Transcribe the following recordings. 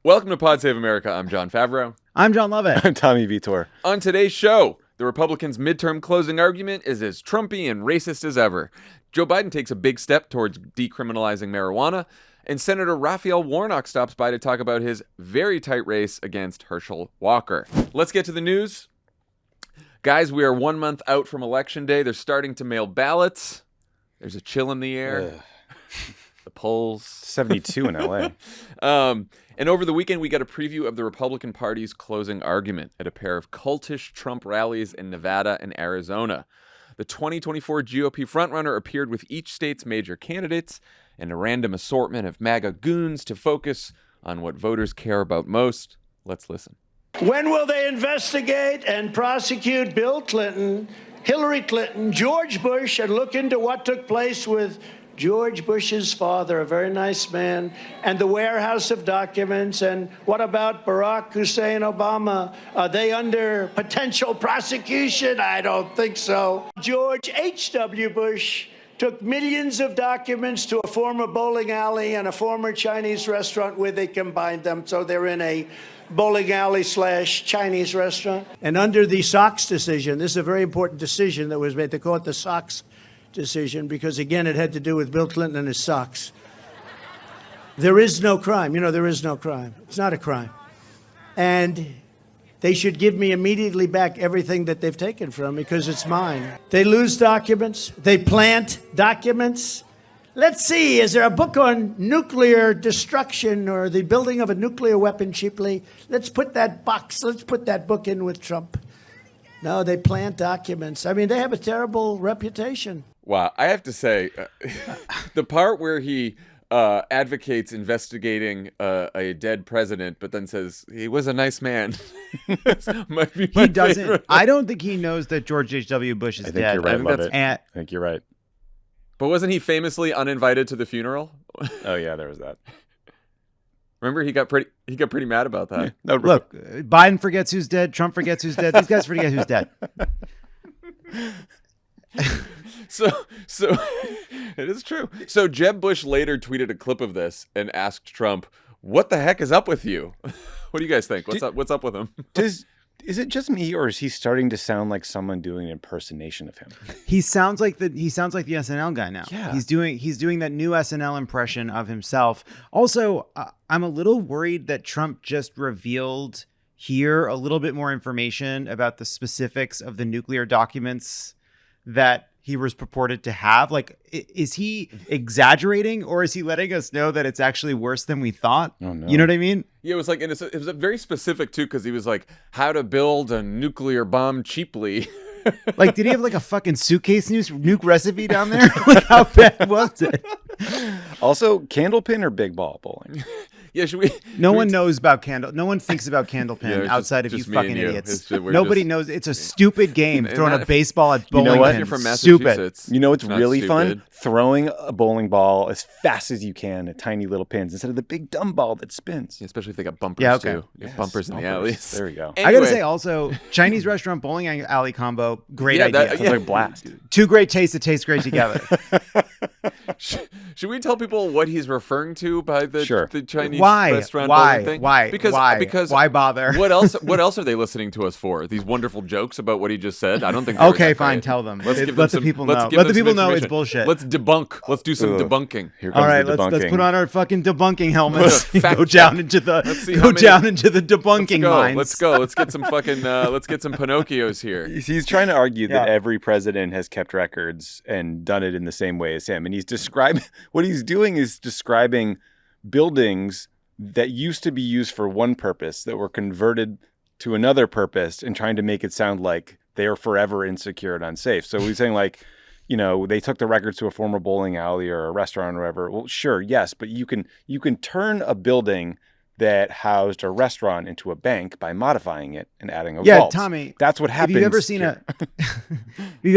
Welcome to Pod Save America. I'm Jon Favreau. I'm Jon Lovett. I'm Tommy Vietor. On today's show, the Republicans' midterm closing argument is as Trumpy and racist as ever. Joe Biden takes a big step towards decriminalizing marijuana, and Senator Raphael Warnock stops by to talk about his very tight race against Herschel Walker. Let's get to the news. Guys, we are 1 month out from Election Day. They're starting to mail ballots. There's a chill in the air. The polls. 72 in LA. And over the weekend, we got a preview of the Republican Party's closing argument at a pair of cultish Trump rallies in Nevada and Arizona. The 2024 GOP frontrunner appeared with each state's major candidates and a random assortment of MAGA goons to focus on what voters care about most. Let's listen. When will they investigate and prosecute Bill Clinton, Hillary Clinton, George Bush, and look into what took place with George Bush's father, a very nice man, and the warehouse of documents? And what about Barack Hussein Obama? Are they under potential prosecution? I don't think so. George H.W. Bush took millions of documents to a former bowling alley and a former Chinese restaurant where they combined them, so they're in a bowling alley / Chinese restaurant. And under the Sox decision, this is a very important decision that was made. They call it the Sox decision because, again, it had to do with Bill Clinton and his socks. There is no crime. You know, there is no crime. It's not a crime. And they should give me immediately back everything that they've taken from me because it's mine. They lose documents. They plant documents. Let's see, is there a book on nuclear destruction or the building of a nuclear weapon cheaply? Let's put that book in with Trump. No, they plant documents. I mean, they have a terrible reputation. Wow, I have to say, the part where he advocates investigating a dead president, but then says he was a nice man. Might be my He doesn't. favorite. I don't think he knows that George H.W. Bush is I think dead. you're right, I think Lovett. And I think you're right. But wasn't he famously uninvited to the funeral? Oh, yeah, there was that. Remember, he got pretty mad about that. No, look, Biden forgets who's dead. Trump forgets who's dead. These guys forget who's dead. So it is true. So Jeb Bush later tweeted a clip of this and asked Trump, "What the heck is up with you?" What do you guys think? What's up with him? Is it just me, or is he starting to sound like someone doing an impersonation of him? He sounds like the SNL guy now. Yeah. He's doing that new SNL impression of himself. Also, I'm a little worried that Trump just revealed here a little bit more information about the specifics of the nuclear documents that he was purported to have. Like, is he exaggerating, or is he letting us know that it's actually worse than we thought? Oh, no. You know what I mean? Yeah, it was like, and it was very specific too, because he was like, how to build a nuclear bomb cheaply. Like, did he have like a fucking suitcase nuke recipe down there? Like, how bad was it? Also, candlepin or big ball bowling? Yeah, should we? No one knows about candle. No one thinks about candlepin Yeah, outside of you just me and fucking you. idiots. We're Nobody just- knows. It's a stupid game. And Throwing that- a baseball at bowling know what? pins. You're from Stupid. Massachusetts. You know what's Not really stupid. fun? Throwing a bowling ball as fast as you can at tiny little pins instead of the big dumb ball that spins. Yeah, especially if they got bumpers Yeah, okay. too. You have Yes, bumpers in the bumpers. alleys. There we go. I gotta Anyway, say also, Chinese restaurant bowling alley combo, great Yeah, idea. that- Sounds yeah. like a blast. Two great tastes that taste great together. should we tell people what he's referring to by the Sure. the Chinese Why? restaurant Why? bowling thing? Why? Because Why bother? What else are they listening to us for? These wonderful jokes about what he just said? I don't think. Okay, fine. Tell them. Let the people know. Let the people know it's bullshit. Let's debunk. Let's do some Ugh. debunking. Here comes All right, the debunking. let's put on our fucking debunking helmets. Fact Go check. down into the debunking mines. Let's go. Let's get some fucking. Let's get some Pinocchios here. He's trying to argue that Yeah. every president has kept records and done it in the same way as him. And he's describing what he's doing is describing buildings that used to be used for one purpose that were converted to another purpose and trying to make it sound like they are forever insecure and unsafe. So he's saying like, you know, they took the records to a former bowling alley or a restaurant or whatever. Well, sure, yes, but you can turn a building that housed a restaurant into a bank by modifying it and adding a vault. Tommy, That's what happens. Have you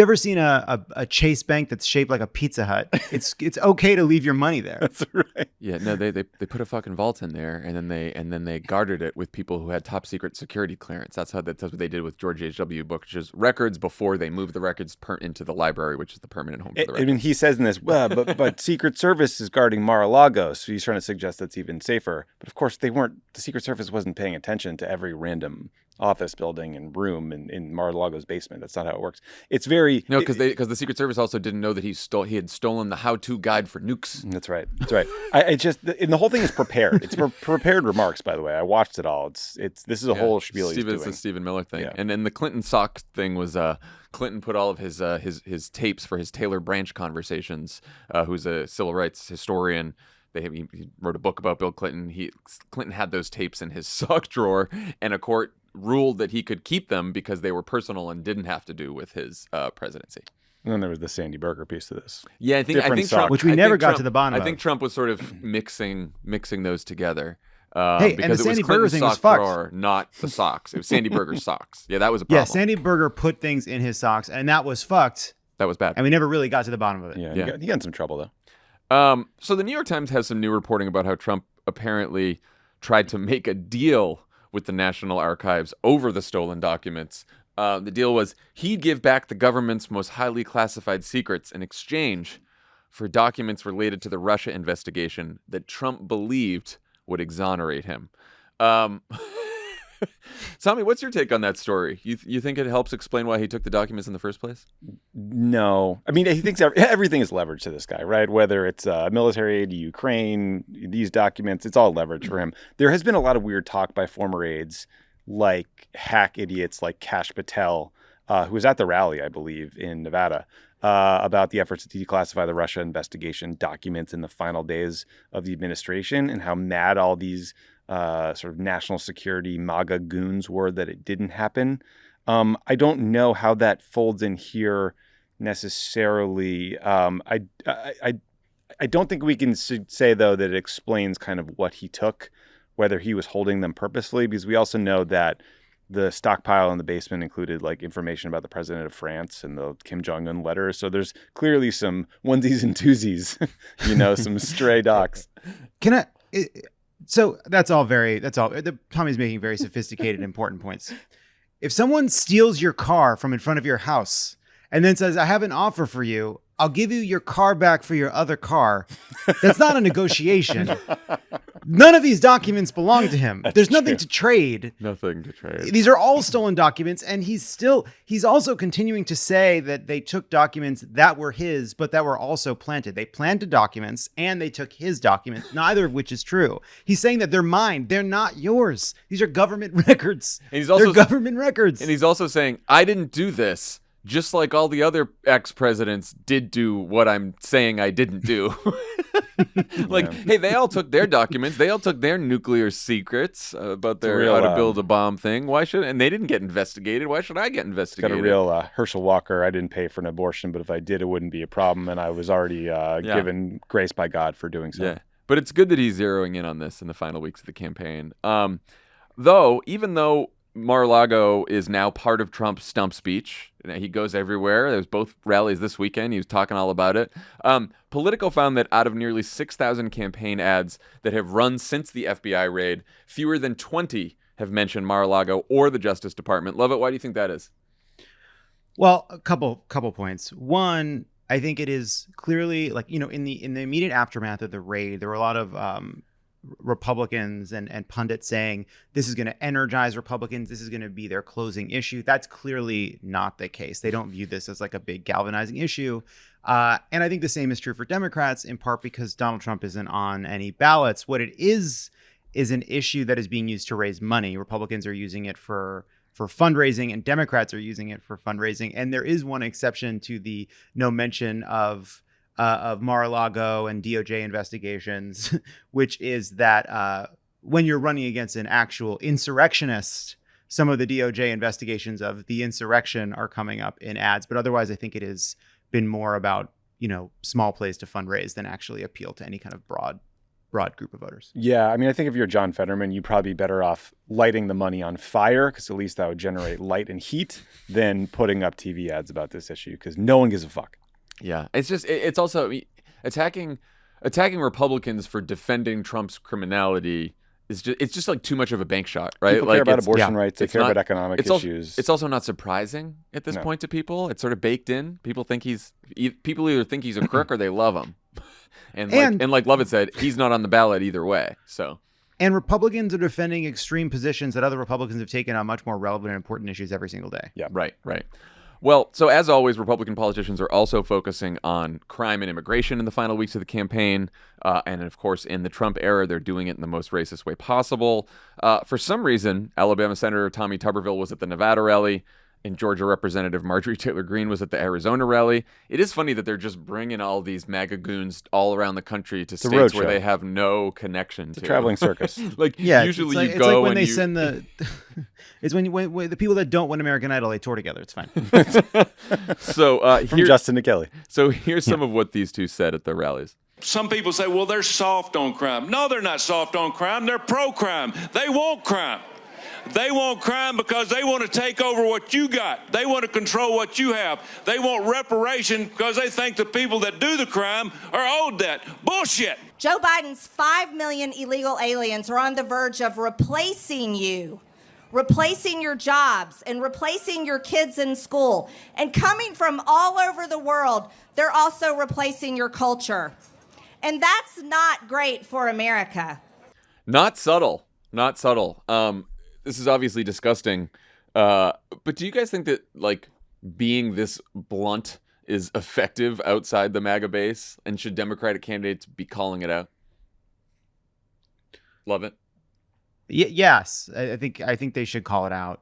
ever seen a Chase Bank that's shaped like a Pizza Hut? It's okay to leave your money there. That's right. Yeah, no, they put a fucking vault in there, and then they guarded it with people who had top secret security clearance. That's what they did with George H.W. Bush's records before they moved the records into the library, which is the permanent home for the I records. mean, he says in this, well, but Secret Service is guarding Mar-a-Lago, so he's trying to suggest that's even safer. But of course, they the Secret Service wasn't paying attention to every random office building and room in Mar-a-Lago's basement. That's not how it works. It's very No, because the Secret Service also didn't know that he had stolen the how-to guide for nukes. That's right. I just and the whole thing is prepared. It's prepared remarks, by the way. I watched it all. This is a whole spiel he's doing. It's a Stephen Miller thing, Yeah. and then the Clinton sock thing was Clinton put all of his tapes for his Taylor Branch conversations, who's a civil rights historian. He wrote a book about Bill Clinton. Clinton had those tapes in his sock drawer, and a court ruled that he could keep them because they were personal and didn't have to do with his presidency. And then there was the Sandy Berger piece to this. Yeah, I think Trump, which we never got to the bottom of. I think Trump was sort of mixing those together. Hey, and the Sandy Berger thing was fucked. Drawer, not the socks. It was Sandy Berger's socks. Yeah, that was a problem. Yeah, Sandy Berger put things in his socks, and that was fucked. That was bad. And we never really got to the bottom of it. Yeah. He got in some trouble, though. So the New York Times has some new reporting about how Trump apparently tried to make a deal with the National Archives over the stolen documents. The deal was he'd give back the government's most highly classified secrets in exchange for documents related to the Russia investigation that Trump believed would exonerate him. Tommy, what's your take on that story? You think it helps explain why he took the documents in the first place? No. I mean, he thinks everything is leverage to this guy, right? Whether it's military aid to Ukraine, these documents, it's all leverage for him. There has been a lot of weird talk by former aides, like hack idiots like Kash Patel, who was at the rally, I believe, in Nevada, about the efforts to declassify the Russia investigation documents in the final days of the administration and how mad all these sort of national security MAGA goons were that it didn't happen. I don't know how that folds in here necessarily. I don't think we can say, though, that it explains kind of what he took, whether he was holding them purposefully, because we also know that the stockpile in the basement included like information about the president of France and the Kim Jong-un letters. So there's clearly some onesies and twosies, some stray docs. So that's all. Tommy's making very sophisticated, important points. If someone steals your car from in front of your house and then says, I have an offer for you, I'll give you your car back for your other car. That's not a negotiation. None of these documents belong to him. There's nothing to trade. Nothing to trade. These are all stolen documents. And he's also continuing to say that they took documents that were his, but that were also planted. They planted documents and they took his documents, neither of which is true. He's saying that they're mine. They're not yours. These are government records. And they're government records. And he's also saying, I didn't do this. Just like all the other ex-presidents did do what I'm saying I didn't do. Hey, they all took their documents. They all took their nuclear secrets about their how to build a bomb thing. And they didn't get investigated. Why should I get investigated? Got a real Herschel Walker. I didn't pay for an abortion, but if I did, it wouldn't be a problem. And I was already given grace by God for doing so. Yeah, but it's good that he's zeroing in on this in the final weeks of the campaign. Even though Mar-a-Lago is now part of Trump's stump speech. He goes everywhere. There's both rallies this weekend. He was talking all about it. Politico found that out of nearly 6,000 campaign ads that have run since the FBI raid, fewer than 20 have mentioned Mar-a-Lago or the Justice Department. Lovett, why do you think that is? Well, a couple points. One, I think it is clearly in the immediate aftermath of the raid, there were a lot of Republicans and pundits saying this is going to energize Republicans. This is going to be their closing issue. That's clearly not the case. They don't view this as like a big galvanizing issue. And I think the same is true for Democrats, in part because Donald Trump isn't on any ballots. What it is an issue that is being used to raise money. Republicans are using it for fundraising and Democrats are using it for fundraising. And there is one exception to the no mention of Mar-a-Lago and DOJ investigations, which is that when you're running against an actual insurrectionist, some of the DOJ investigations of the insurrection are coming up in ads. But otherwise, I think it has been more about, small plays to fundraise than actually appeal to any kind of broad group of voters. Yeah, I mean, I think if you're John Fetterman, you'd probably be better off lighting the money on fire, because at least that would generate light and heat, than putting up TV ads about this issue, because no one gives a fuck. Yeah, it's also attacking Republicans for defending Trump's criminality is just like too much of a bank shot, right? People care about abortion rights. They care about economic issues. It's also not surprising at this point to people. It's sort of baked in. People either think he's a crook or they love him. And like Lovett said, he's not on the ballot either way. So And Republicans are defending extreme positions that other Republicans have taken on much more relevant and important issues every single day. Yeah. Right. Well, so as always, Republican politicians are also focusing on crime and immigration in the final weeks of the campaign. And of course, in the Trump era, they're doing it in the most racist way possible. For some reason, Alabama Senator Tommy Tuberville was at the Nevada rally, and Georgia Representative Marjorie Taylor Greene was at the Arizona rally. It is funny that they're just bringing all these MAGA goons all around the country to states where they have no connection to. It's a traveling circus. Usually it's you go like when and they send the. It's when the people that don't win American Idol, they tour together. It's fine. So From Justin to Kelly. So here's some of what these two said at the rallies. Some people say, well, they're soft on crime. No, they're not soft on crime. They're pro-crime. They want crime. They want crime because they want to take over what you got. They want to control what you have. They want reparation because they think the people that do the crime are owed that. Bullshit. Joe Biden's 5 million illegal aliens are on the verge of replacing you, replacing your jobs, and replacing your kids in school. And coming from all over the world, they're also replacing your culture. And that's not great for America. Not subtle. This is obviously disgusting. But do you guys think that, like, being this blunt is effective outside the MAGA base? And should Democratic candidates be calling it out? Lovett? Yes, I think they should call it out.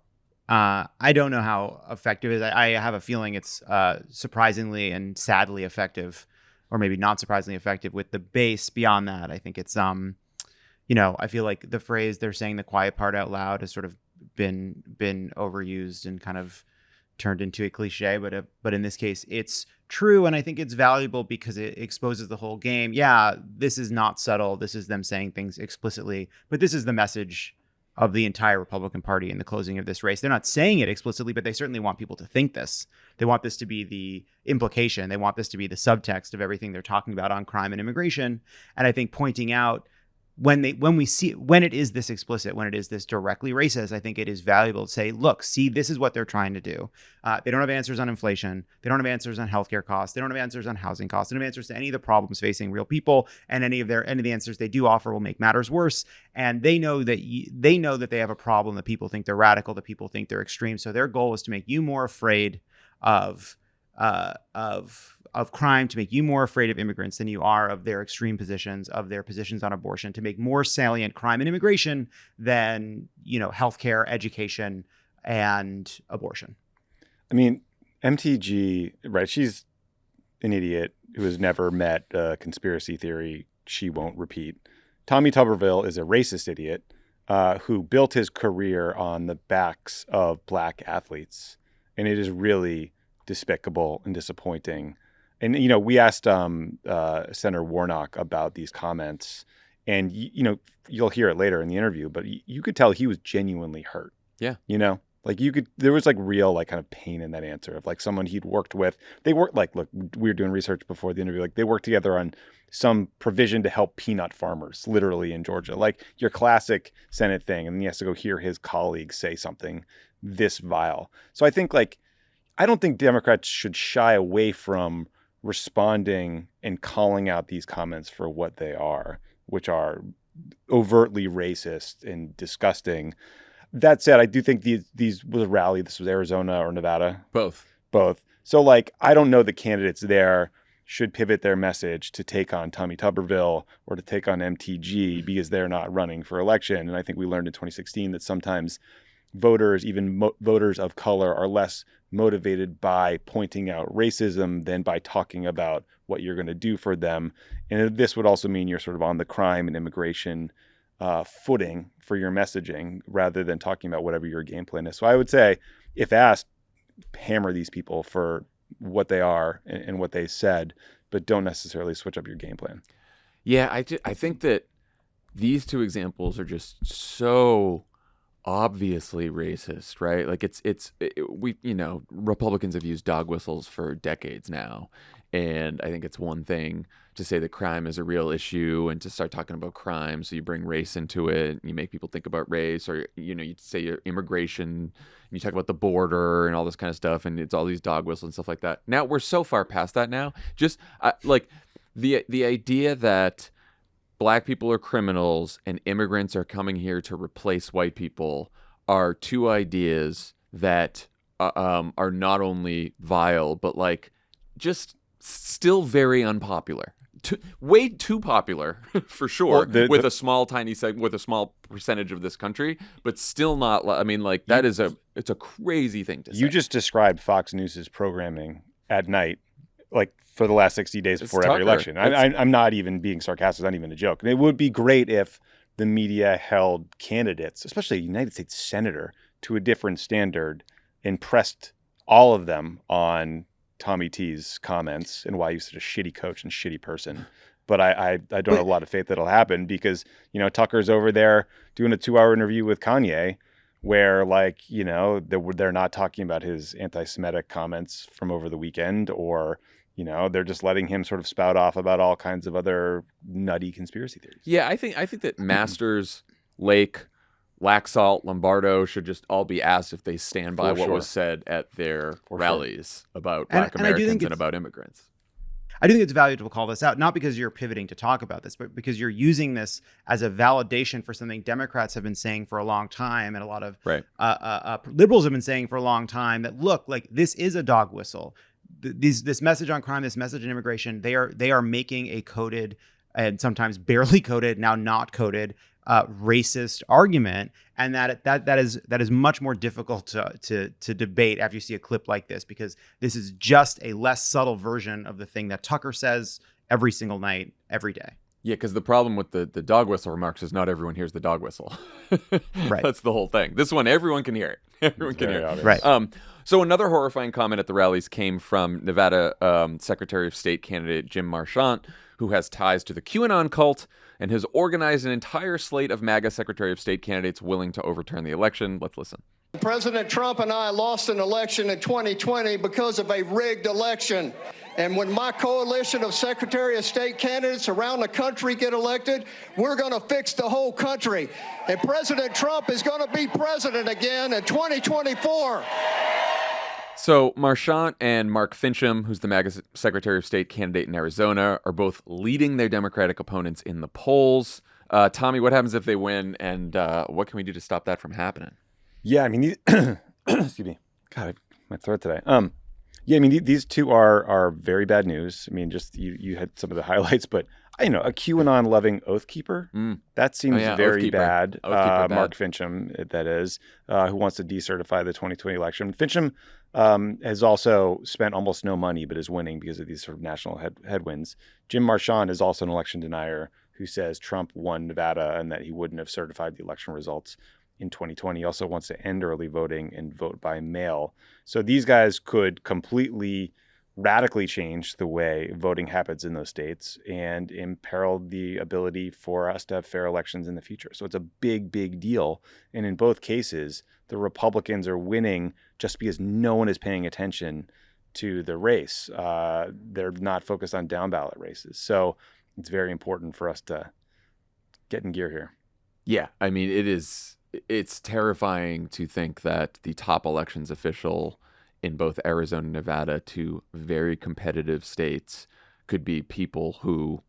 I don't know how effective it is. I have a feeling it's surprisingly and sadly effective, or maybe not surprisingly effective with the base. Beyond that, I think it's I feel like the phrase "they're saying the quiet part out loud" has sort of been overused and kind of turned into a cliche. But in this case, it's true, and I think it's valuable because it exposes the whole game. Yeah, this is not subtle. This is them saying things explicitly, but this is the message of the entire Republican Party in the closing of this race. They're not saying it explicitly, but they certainly want people to think this. They want this to be the implication. They want this to be the subtext of everything they're talking about on crime and immigration. And I think pointing out when it is this explicit, when it is this directly racist, I think it is valuable to say, look, see, this is what they're trying to do. They don't have answers on inflation. They don't have answers on healthcare costs. They don't have answers on housing costs. They don't have answers to any of the problems facing real people. And any of the answers they do offer will make matters worse. And they know that they have a problem, that people think they're radical, that people think they're extreme. So their goal is to make you more afraid of crime, to make you more afraid of immigrants than you are of their extreme positions, of their positions on abortion, to make more salient crime and immigration than, healthcare, education, and abortion. I mean, MTG, right? She's an idiot who has never met a conspiracy theory she won't repeat. Tommy Tuberville is a racist idiot who built his career on the backs of black athletes. And it is really despicable and disappointing. And, we asked Senator Warnock about these comments, and, you'll hear it later in the interview, but you could tell he was genuinely hurt. Yeah. There was real kind of pain in that answer of someone he'd worked with. They worked look, we were doing research before the interview. They worked together on some provision to help peanut farmers, literally in Georgia, your classic Senate thing. And then he has to go hear his colleagues say something this vile. So I think I don't think Democrats should shy away from responding and calling out these comments for what they are, which are overtly racist and disgusting. That said, I do think these was a rally. This was Arizona or Nevada? Both. So I don't know the candidates there should pivot their message to take on Tommy Tuberville or to take on MTG because they're not running for election. And I think we learned in 2016 that sometimes voters, even voters of color, are less motivated by pointing out racism than by talking about what you're going to do for them. And this would also mean you're sort of on the crime and immigration footing for your messaging rather than talking about whatever your game plan is. So I would say, if asked, hammer these people for what they are and what they said, but don't necessarily switch up your game plan. Yeah, I think that these two examples are just so obviously racist, right? Republicans have used dog whistles for decades now, and I think it's one thing to say that crime is a real issue and to start talking about crime, so you bring race into it and you make people think about race, or you say your immigration and you talk about the border and all this kind of stuff, and it's all these dog whistles and stuff like that. Now we're so far past that now. Just the idea that black people are criminals and immigrants are coming here to replace white people are two ideas that are not only vile, but like just still very unpopular. Way too popular for sure, with a small tiny segment, with a small percentage of this country, but still not. I mean, like it's a crazy thing to say. You just described Fox News's programming at night, like for the last 60 days before every election. I'm not even being sarcastic. It's not even a joke. It would be great if the media held candidates, especially a United States senator, to a different standard and pressed all of them on Tommy T's comments and why he's such a shitty coach and shitty person. But I don't have a lot of faith that'll happen because, Tucker's over there doing a 2-hour interview with Kanye where they're not talking about his anti-Semitic comments from over the weekend or, they're just letting him sort of spout off about all kinds of other nutty conspiracy theories. Yeah, I think that Masters, Lake, Laxalt, Lombardo should just all be asked if they stand by what was said at their rallies about Black Americans and about immigrants. I do think it's valuable to call this out, not because you're pivoting to talk about this, but because you're using this as a validation for something Democrats have been saying for a long time, and a lot of liberals have been saying for a long time that, look, like this is a dog whistle. This message on crime, this message on immigration, they are making a coded and sometimes barely coded, now not coded, racist argument, and that is much more difficult to debate after you see a clip like this, because this is just a less subtle version of the thing that Tucker says every single night, every day. Yeah, because the problem with the dog whistle remarks is not everyone hears the dog whistle. Right. That's the whole thing. This one, everyone can hear it. Everyone can hear it. Right. So another horrifying comment at the rallies came from Nevada Secretary of State candidate Jim Marchant, who has ties to the QAnon cult and has organized an entire slate of MAGA Secretary of State candidates willing to overturn the election. Let's listen. President Trump and I lost an election in 2020 because of a rigged election. And when my coalition of Secretary of State candidates around the country get elected, we're going to fix the whole country. And President Trump is going to be president again in 2024. So Marchant and Mark Fincham, who's the MAGA Secretary of State candidate in Arizona, are both leading their Democratic opponents in the polls. Tommy, what happens if they win, and what can we do to stop that from happening? Yeah, I mean, excuse me. God, my throat today. Yeah, I mean, these two are very bad news. I mean, just you had some of the highlights, but a QAnon-loving Oath Keeper, that seems very bad. Mark Fincham, that is, who wants to decertify the 2020 election. Fincham has also spent almost no money, but is winning because of these sort of national headwinds. Jim Marchant is also an election denier who says Trump won Nevada and that he wouldn't have certified the election results in 2020. He also wants to end early voting and vote by mail. So these guys could completely, radically change the way voting happens in those states and imperil the ability for us to have fair elections in the future. So it's a big, big deal. And in both cases, the Republicans are winning just because no one is paying attention to the race. They're not focused on down ballot races. So it's very important for us to get in gear here. Yeah, I mean, it's terrifying to think that the top elections official in both Arizona and Nevada, two very competitive states, could be people who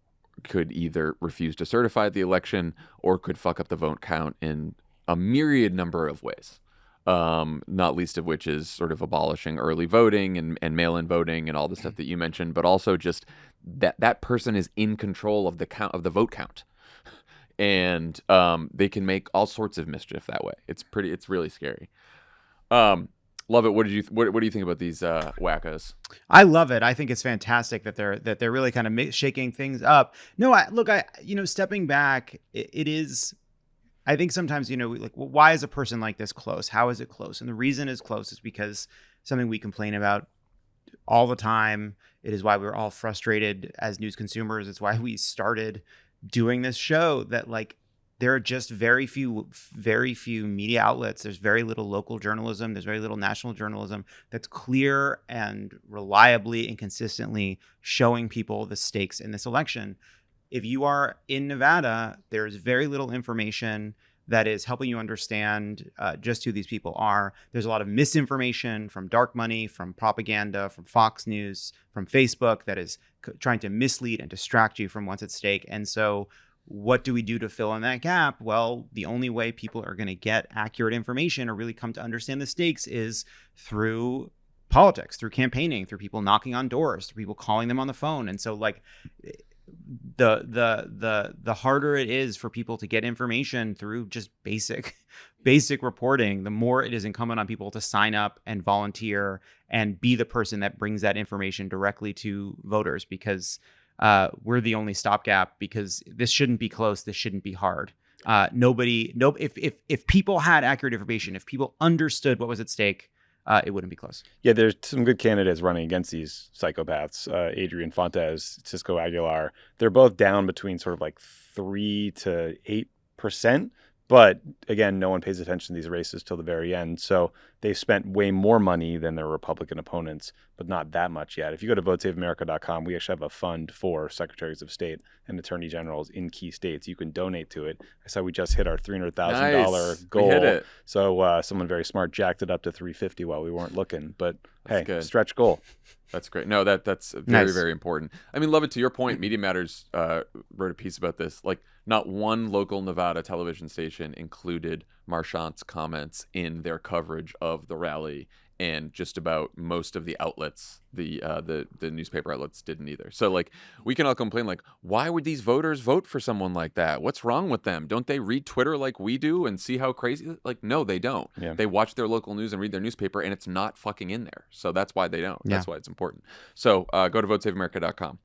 could either refuse to certify the election or could fuck up the vote count in a myriad number of ways. Not least of which is sort of abolishing early voting and mail-in voting and all the stuff that you mentioned, but also just that person is in control of the count of the vote count. And they can make all sorts of mischief that way. It's really scary. Love it. What do you think about these wackos? I love it. I think it's fantastic that they're really kind of shaking things up. No, stepping back, it is. I think sometimes, why is a person like this close? How is it close? And the reason it's close is because something we complain about all the time. It is why we're all frustrated as news consumers. It's why we started doing this show, that there are just very few media outlets. There's very little local journalism. There's very little national journalism that's clear and reliably and consistently showing people the stakes in this election. If you are in Nevada, there's very little information that is helping you understand just who these people are. There's a lot of misinformation from dark money, from propaganda, from Fox News, from Facebook that is trying to mislead and distract you from what's at stake. And so what do we do to fill in that gap? Well, the only way people are going to get accurate information or really come to understand the stakes is through politics, through campaigning, through people knocking on doors, through people calling them on the phone. And so like the harder it is for people to get information through just basic reporting, the more it is incumbent on people to sign up and volunteer and be the person that brings that information directly to voters, because we're the only stopgap, because this shouldn't be close. This shouldn't be hard. If people had accurate information, if people understood what was at stake, it wouldn't be close. Yeah, there's some good candidates running against these psychopaths. Adrian Fontes, Cisco Aguilar. They're both down between sort of like 3 to 8%. But again, no one pays attention to these races till the very end. So they've spent way more money than their Republican opponents, but not that much yet. If you go to votesaveamerica.com, we actually have a fund for secretaries of state and attorney generals in key states. You can donate to it. I saw we just hit our $300,000 goal. We hit it. So someone very smart jacked it up to $350 while we weren't looking. But That's hey, good. Stretch goal. That's great. No, that's very, Nice. very important. I mean, Lovett, to your point, Media Matters wrote a piece about this. Like, not one local Nevada television station included Marchant's comments in their coverage of the rally, and just about most of the outlets, the newspaper outlets, didn't either. So, like, we can all complain, like, why would these voters vote for someone like that? What's wrong with them? Don't they read Twitter like we do and see how crazy? Like, no, they don't. Yeah. They watch their local news and read their newspaper, and it's not fucking in there. So that's why they don't. Yeah. That's why it's important. So go to votesaveamerica.com.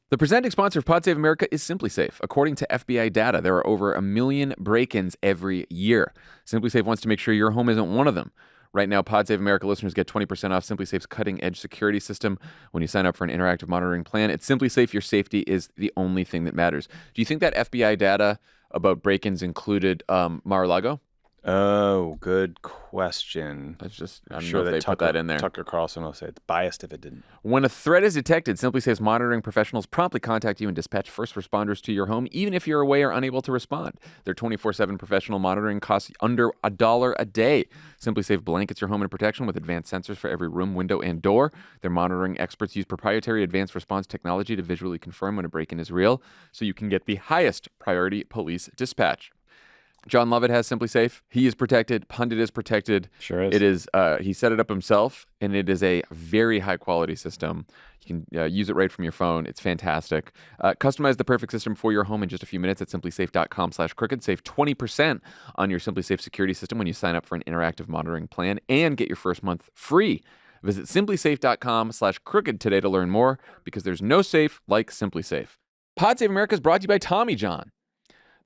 The presenting sponsor of Pod Save America is SimpliSafe. According to FBI data, there are over 1 million break-ins every year. SimpliSafe wants to make sure your home isn't one of them. Right now, Pod Save America listeners get 20% off SimpliSafe's cutting-edge security system when you sign up for an interactive monitoring plan. At SimpliSafe, your safety is the only thing that matters. Do you think that FBI data about break-ins included Mar-a-Lago? Oh, good question. I don't Sure know if they put that in there. Tucker Carlson will say it's biased if it didn't. When a threat is detected, SimpliSafe's monitoring professionals promptly contact you and dispatch first responders to your home, even if you're away or unable to respond. Their 24/7 professional monitoring costs under $1 a day. SimpliSafe blankets your home in protection with advanced sensors for every room, window, and door. Their monitoring experts use proprietary advanced response technology to visually confirm when a break-in is real, so you can get the highest priority police dispatch. Jon Lovett has SimpliSafe. He is protected. Pundit is protected. Sure is. It is. He set it up himself, and it is a very high quality system. You can use it right from your phone. It's fantastic. Customize the perfect system for your home in just a few minutes at simplysafe.com/crooked. Save 20% on your SimpliSafe security system when you sign up for an interactive monitoring plan, and get your first month free. Visit simplysafe.com/crooked today to learn more, because there's no safe like SimpliSafe. Pod Save America is brought to you by Tommy John.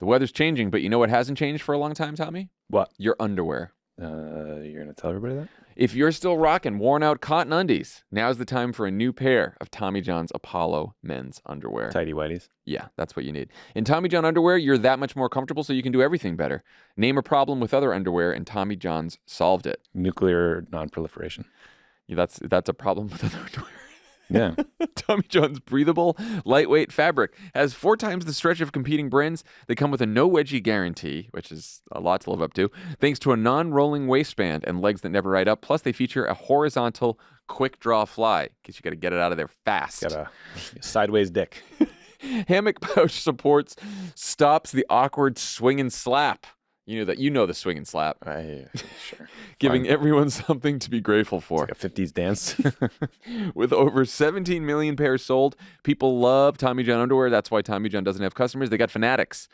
The weather's changing, but you know what hasn't changed for a long time, Tommy? What? Your underwear. You're going to tell everybody that? If you're still rocking worn-out cotton undies, now's the time for a new pair of Tommy John's Apollo men's underwear. Tighty whities. Yeah, that's what you need. In Tommy John underwear, you're that much more comfortable, so you can do everything better. Name a problem with other underwear, and Tommy John's solved it. Nuclear non-proliferation. Yeah, that's a problem with other underwear. Yeah. Tommy John's breathable, lightweight fabric has 4 times the stretch of competing brands. They come with a no wedgie guarantee, which is a lot to live up to, thanks to a non-rolling waistband and legs that never ride up. Plus, they feature a horizontal quick draw fly, because you got to get it out of there fast. Got a sideways dick. Hammock pouch supports, stops the awkward swing and slap. You know the swing and slap. Sure. Giving everyone something to be grateful for. Like a 50s dance. With over 17 million pairs sold, people love Tommy John underwear. That's why Tommy John doesn't have customers. They got fanatics.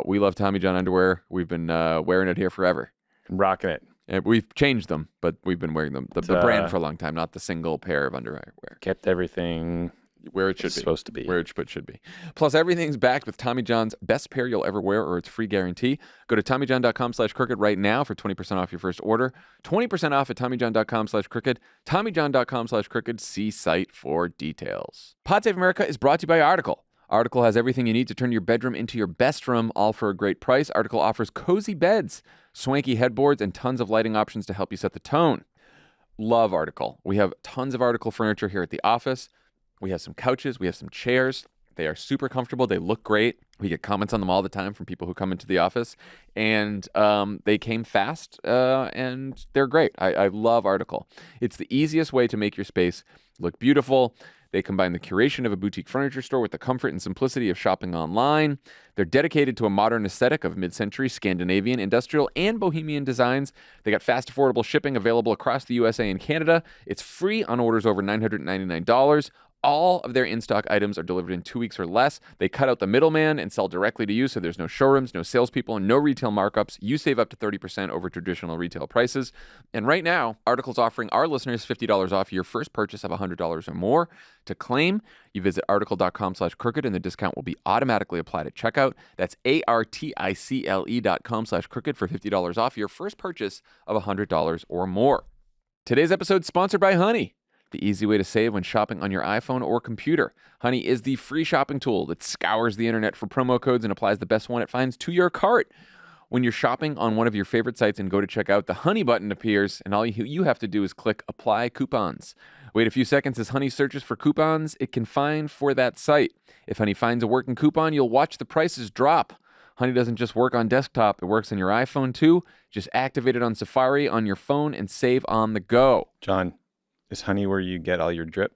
We love Tommy John underwear. We've been wearing it here forever. Rocking it. And we've changed them, but we've been wearing them. The brand for a long time, not the single pair of underwear. Kept everything where it should it's be. supposed to be. Where it should be. Plus, everything's backed with Tommy John's best pair you'll ever wear, or its free guarantee. Go to TommyJohn.com/crooked right now for 20% off your first order. 20% off at TommyJohn.com/crooked. TommyJohn.com/crooked. See site for details. Pod Save America is brought to you by Article. Article has everything you need to turn your bedroom into your best room, all for a great price. Article offers cozy beds, swanky headboards, and tons of lighting options to help you set the tone. Love Article. We have tons of Article furniture here at the office. We have some couches. We have some chairs. They are super comfortable. They look great. We get comments on them all the time from people who come into the office. And they came fast, and they're great. I love Article. It's the easiest way to make your space look beautiful. They combine the curation of a boutique furniture store with the comfort and simplicity of shopping online. They're dedicated to a modern aesthetic of mid-century Scandinavian, industrial, and bohemian designs. They got fast, affordable shipping available across the USA and Canada. It's free on orders over $999. All of their in-stock items are delivered in 2 weeks or less. They cut out the middleman and sell directly to you, so there's no showrooms, no salespeople, and no retail markups. You save up to 30% over traditional retail prices. And right now, Article's offering our listeners $50 off your first purchase of $100 or more. To claim, you visit article.com/crooked, and the discount will be automatically applied at checkout. That's article.com/crooked for $50 off your first purchase of $100 or more. Today's episode is sponsored by Honey, the easy way to save when shopping on your iPhone or computer. Honey is the free shopping tool that scours the internet for promo codes and applies the best one it finds to your cart. When you're shopping on one of your favorite sites and go to check out, the Honey button appears, and all you have to do is click Apply Coupons. Wait a few seconds as Honey searches for coupons it can find for that site. If Honey finds a working coupon, you'll watch the prices drop. Honey doesn't just work on desktop, it works on your iPhone too. Just activate it on Safari on your phone and save on the go. John, is Honey where you get all your drip?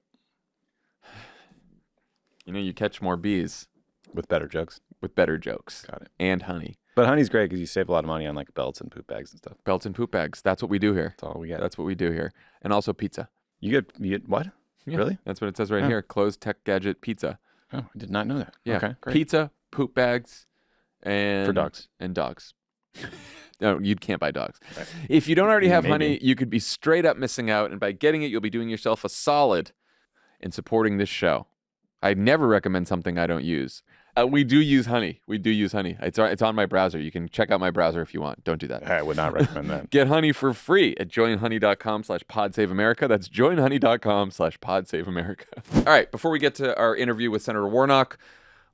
You know, you catch more bees. With better jokes? With better jokes. Got it. And honey. But Honey's great because you save a lot of money on like belts and poop bags and stuff. Belts and poop bags. That's what we do here. That's all we get. That's what we do here. And also pizza. You get what? Yeah, Really? That's what it says right here. Closed tech gadget pizza. Oh, I did not know that. Yeah. Okay, great. Pizza, poop bags, and... For dogs. And dogs. No, you can't buy dogs. Right. If you don't already have Honey, you could be straight up missing out. And by getting it, you'll be doing yourself a solid in supporting this show. I never recommend something I don't use. We do use Honey. We do use Honey. It's on my browser. You can check out my browser if you want. Don't do that. I would not recommend that. Get Honey for free at joinhoney.com/podsaveamerica. That's joinhoney.com/podsaveamerica. All right, before we get to our interview with Senator Warnock,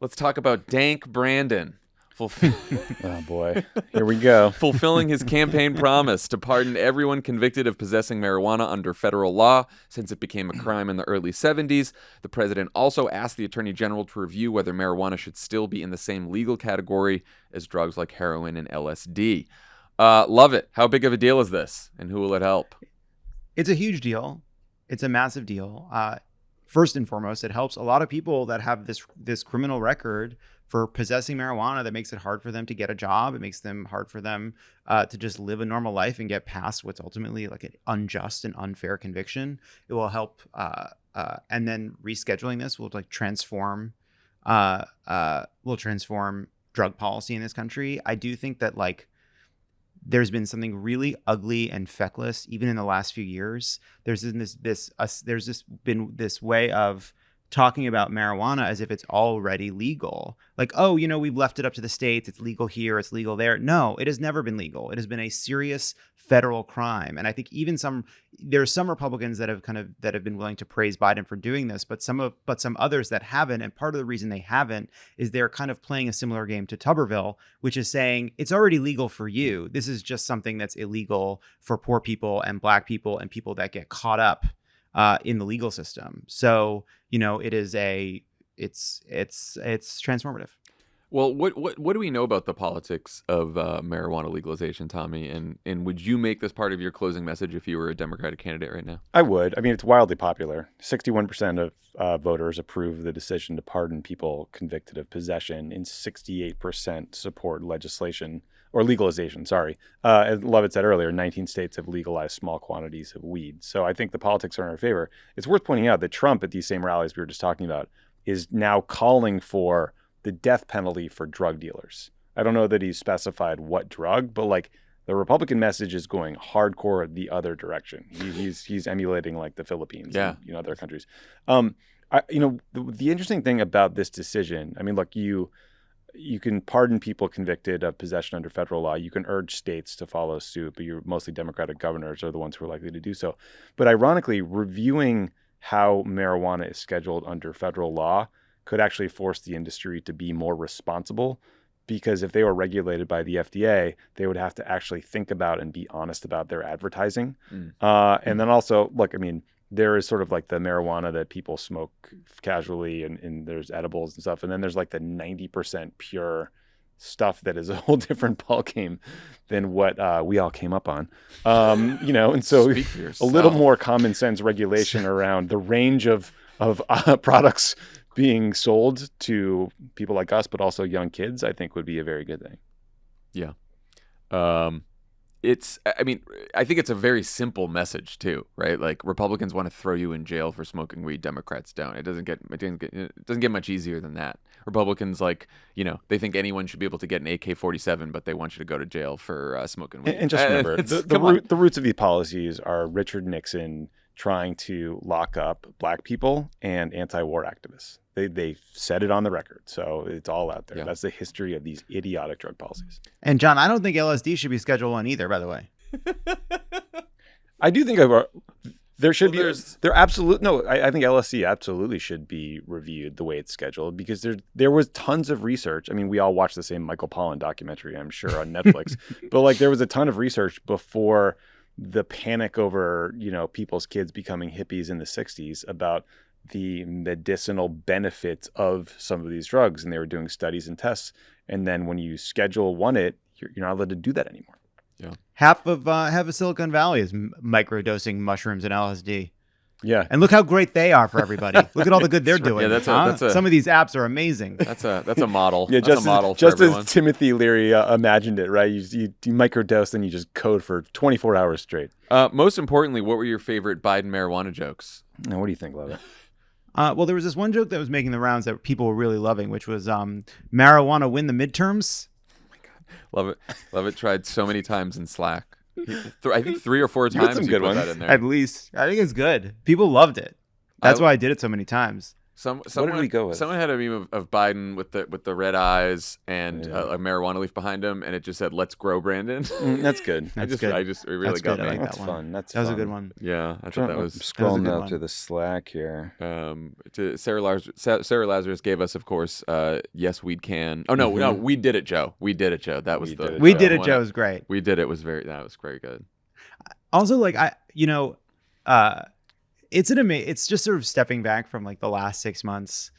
let's talk about Dank Brandon. Oh, boy. Here we go. Fulfilling his campaign promise to pardon everyone convicted of possessing marijuana under federal law since it became a crime in the early 70s. The president also asked the attorney general to review whether marijuana should still be in the same legal category as drugs like heroin and LSD. Lovett, how big of a deal is this, and who will it help? It's a huge deal. It's a massive deal. First and foremost, it helps a lot of people that have this criminal record for possessing marijuana that makes it hard for them to get a job. It makes them hard for them to just live a normal life and get past what's ultimately like an unjust and unfair conviction. It will help, and then rescheduling this will like transform drug policy in this country. I do think that like there's been something really ugly and feckless even in the last few years. There's been this way of talking about marijuana as if it's already legal. Like, oh, you know, we've left it up to the states. It's legal here. It's legal there. No, it has never been legal. It has been a serious federal crime. And I think even there's some Republicans that have been willing to praise Biden for doing this, but some others that haven't. And part of the reason they haven't is they're kind of playing a similar game to Tuberville, which is saying it's already legal for you. This is just something that's illegal for poor people and Black people and people that get caught up in the legal system. So, you know, it's transformative. Well, what do we know about the politics of marijuana legalization, Tommy? And would you make this part of your closing message if you were a Democratic candidate right now? I would. I mean, it's wildly popular. 61% of voters approve the decision to pardon people convicted of possession, and 68% support legislation or legalization. As Lovett said earlier, 19 states have legalized small quantities of weed. So I think the politics are in our favor. It's worth pointing out that Trump, at these same rallies we were just talking about, is now calling for the death penalty for drug dealers. I don't know that he's specified what drug, but like the Republican message is going hardcore the other direction. He's emulating like the Philippines and other countries. The interesting thing about this decision, I mean, look, you can pardon people convicted of possession under federal law. You can urge states to follow suit, but your mostly Democratic governors are the ones who are likely to do so. But ironically, reviewing how marijuana is scheduled under federal law could actually force the industry to be more responsible, because if they were regulated by the FDA, they would have to actually think about and be honest about their advertising. And then also, look, I mean, there is sort of like the marijuana that people smoke casually and there's edibles and stuff. And then there's like the 90% pure stuff that is a whole different ballgame than what we all came up on. And so a little more common sense regulation around the range of of products being sold to people like us, but also young kids, I think would be a very good thing. Yeah. I mean, I think it's a very simple message too, right? Like Republicans want to throw you in jail for smoking weed, Democrats don't. It doesn't get much easier than that. Republicans, like, they think anyone should be able to get an AK-47, but they want you to go to jail for smoking weed. And just remember, the roots of these policies are Richard Nixon trying to lock up black people and anti-war activists. They said it on the record, so it's all out there. Yeah. That's the history of these idiotic drug policies. And John, I don't think LSD should be Schedule 1 either, by the way. I do think there should be. There absolute no. I think LSD absolutely should be reviewed the way it's scheduled, because there was tons of research. I mean, we all watched the same Michael Pollan documentary, I'm sure, on Netflix, but like there was a ton of research before the panic over people's kids becoming hippies in the 60s about the medicinal benefits of some of these drugs, and they were doing studies and tests. And then when you Schedule 1 it, you're not allowed to do that anymore. Yeah. Half of Silicon Valley is microdosing mushrooms and LSD. Yeah. And look how great they are for everybody. Look at all the good they're doing. Yeah, some of these apps are amazing. That's a model. Yeah, that's a model for just everyone. as Timothy Leary imagined it, right? You microdose, and you just code for 24 hours straight. Most importantly, what were your favorite Biden marijuana jokes? Now, what do you think, Lovett? Well, there was this one joke that was making the rounds that people were really loving, which was marijuana win the midterms. Lovett tried so many times in Slack. I think 3 or 4 You got times some he good put ones. that in there. At least. I think it's good. People loved it. That's why I did it so many times. Someone, did we go with? Someone had a meme of Biden with the red eyes and a marijuana leaf behind him, and it just said "Let's grow Brandon." That's good. It really That's got good. me. I like That's that one. fun. That was a good one. Yeah, I thought that was. Scrolling good up one. to the Slack here. Sarah Lazarus gave us, of course, yes, we can. Oh no, we did it, Joe. We did it, Joe. That was We did it, Joe. Was great. We did it. That was very good. Also, like it's just sort of stepping back from like the last 6 months,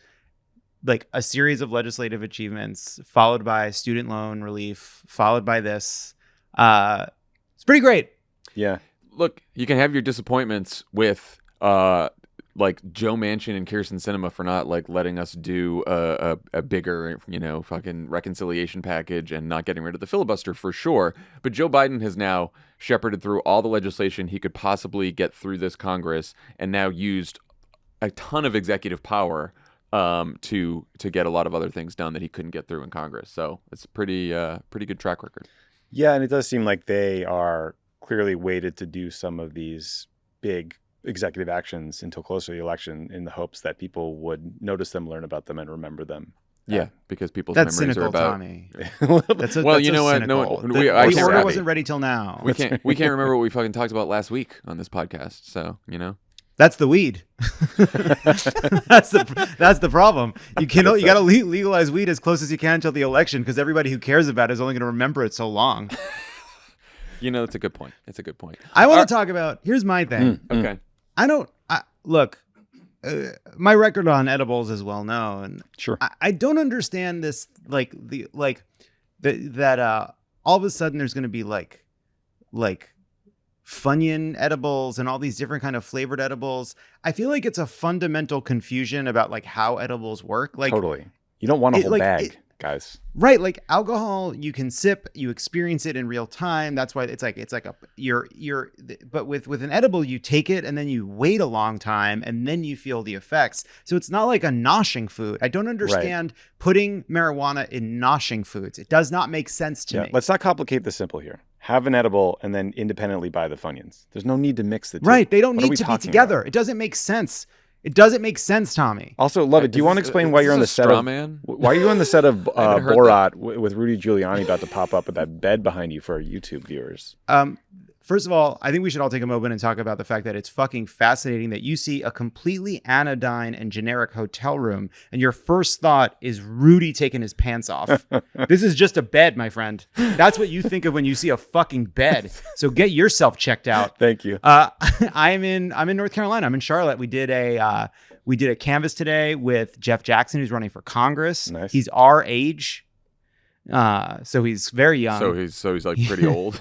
like a series of legislative achievements followed by student loan relief, followed by this. It's pretty great. Yeah. Look, you can have your disappointments with like Joe Manchin and Kirsten Sinema for not like letting us do a bigger, fucking reconciliation package and not getting rid of the filibuster for sure. But Joe Biden has now shepherded through all the legislation he could possibly get through this Congress, and now used a ton of executive power to get a lot of other things done that he couldn't get through in Congress. So it's pretty good track record. Yeah, and it does seem like they are clearly weighted to do some of these big executive actions until closer to the election, in the hopes that people would notice them, learn about them, and remember them. Yeah, because people's That's memories cynical, are about. Tommy. Well, that's you know what? No, cynical. I The can't order remember. wasn't ready till now. We can't remember what we fucking talked about last week on this podcast. So That's the weed. that's the problem. You got to legalize weed as close as you can until the election, because everybody who cares about it is only going to remember it so long. It's a good point. I want to talk about. Here's my thing. Okay. Look. My record on edibles is well known. Sure. I don't understand this. That all of a sudden there's going to be like Funyun edibles and all these different kind of flavored edibles. I feel like it's a fundamental confusion about like how edibles work. Like totally. You don't want a whole bag, guys. Right, like alcohol, you can sip, you experience it in real time. That's why it's like but with an edible, you take it and then you wait a long time and then you feel the effects. So it's not like a noshing food. I don't understand putting marijuana in noshing foods. It does not make sense to me. Let's not complicate the simple here. Have an edible and then independently buy the Funyuns. There's no need to mix the two. Right, they don't What are need we to be talking together. about? It doesn't make sense. It doesn't make sense, Tommy. Also, Lovett, do you want to explain why you're on the set of why are you on the set of Borat with Rudy Giuliani about to pop up with that bed behind you for our YouTube viewers? First of all, I think we should all take a moment and talk about the fact that it's fucking fascinating that you see a completely anodyne and generic hotel room, and your first thought is Rudy taking his pants off. This is just a bed, my friend. That's what you think of when you see a fucking bed. So get yourself checked out. Thank you. I'm in North Carolina. I'm in Charlotte. We did a canvas today with Jeff Jackson, who's running for Congress. Nice. He's our age, so he's very young. So he's like pretty old.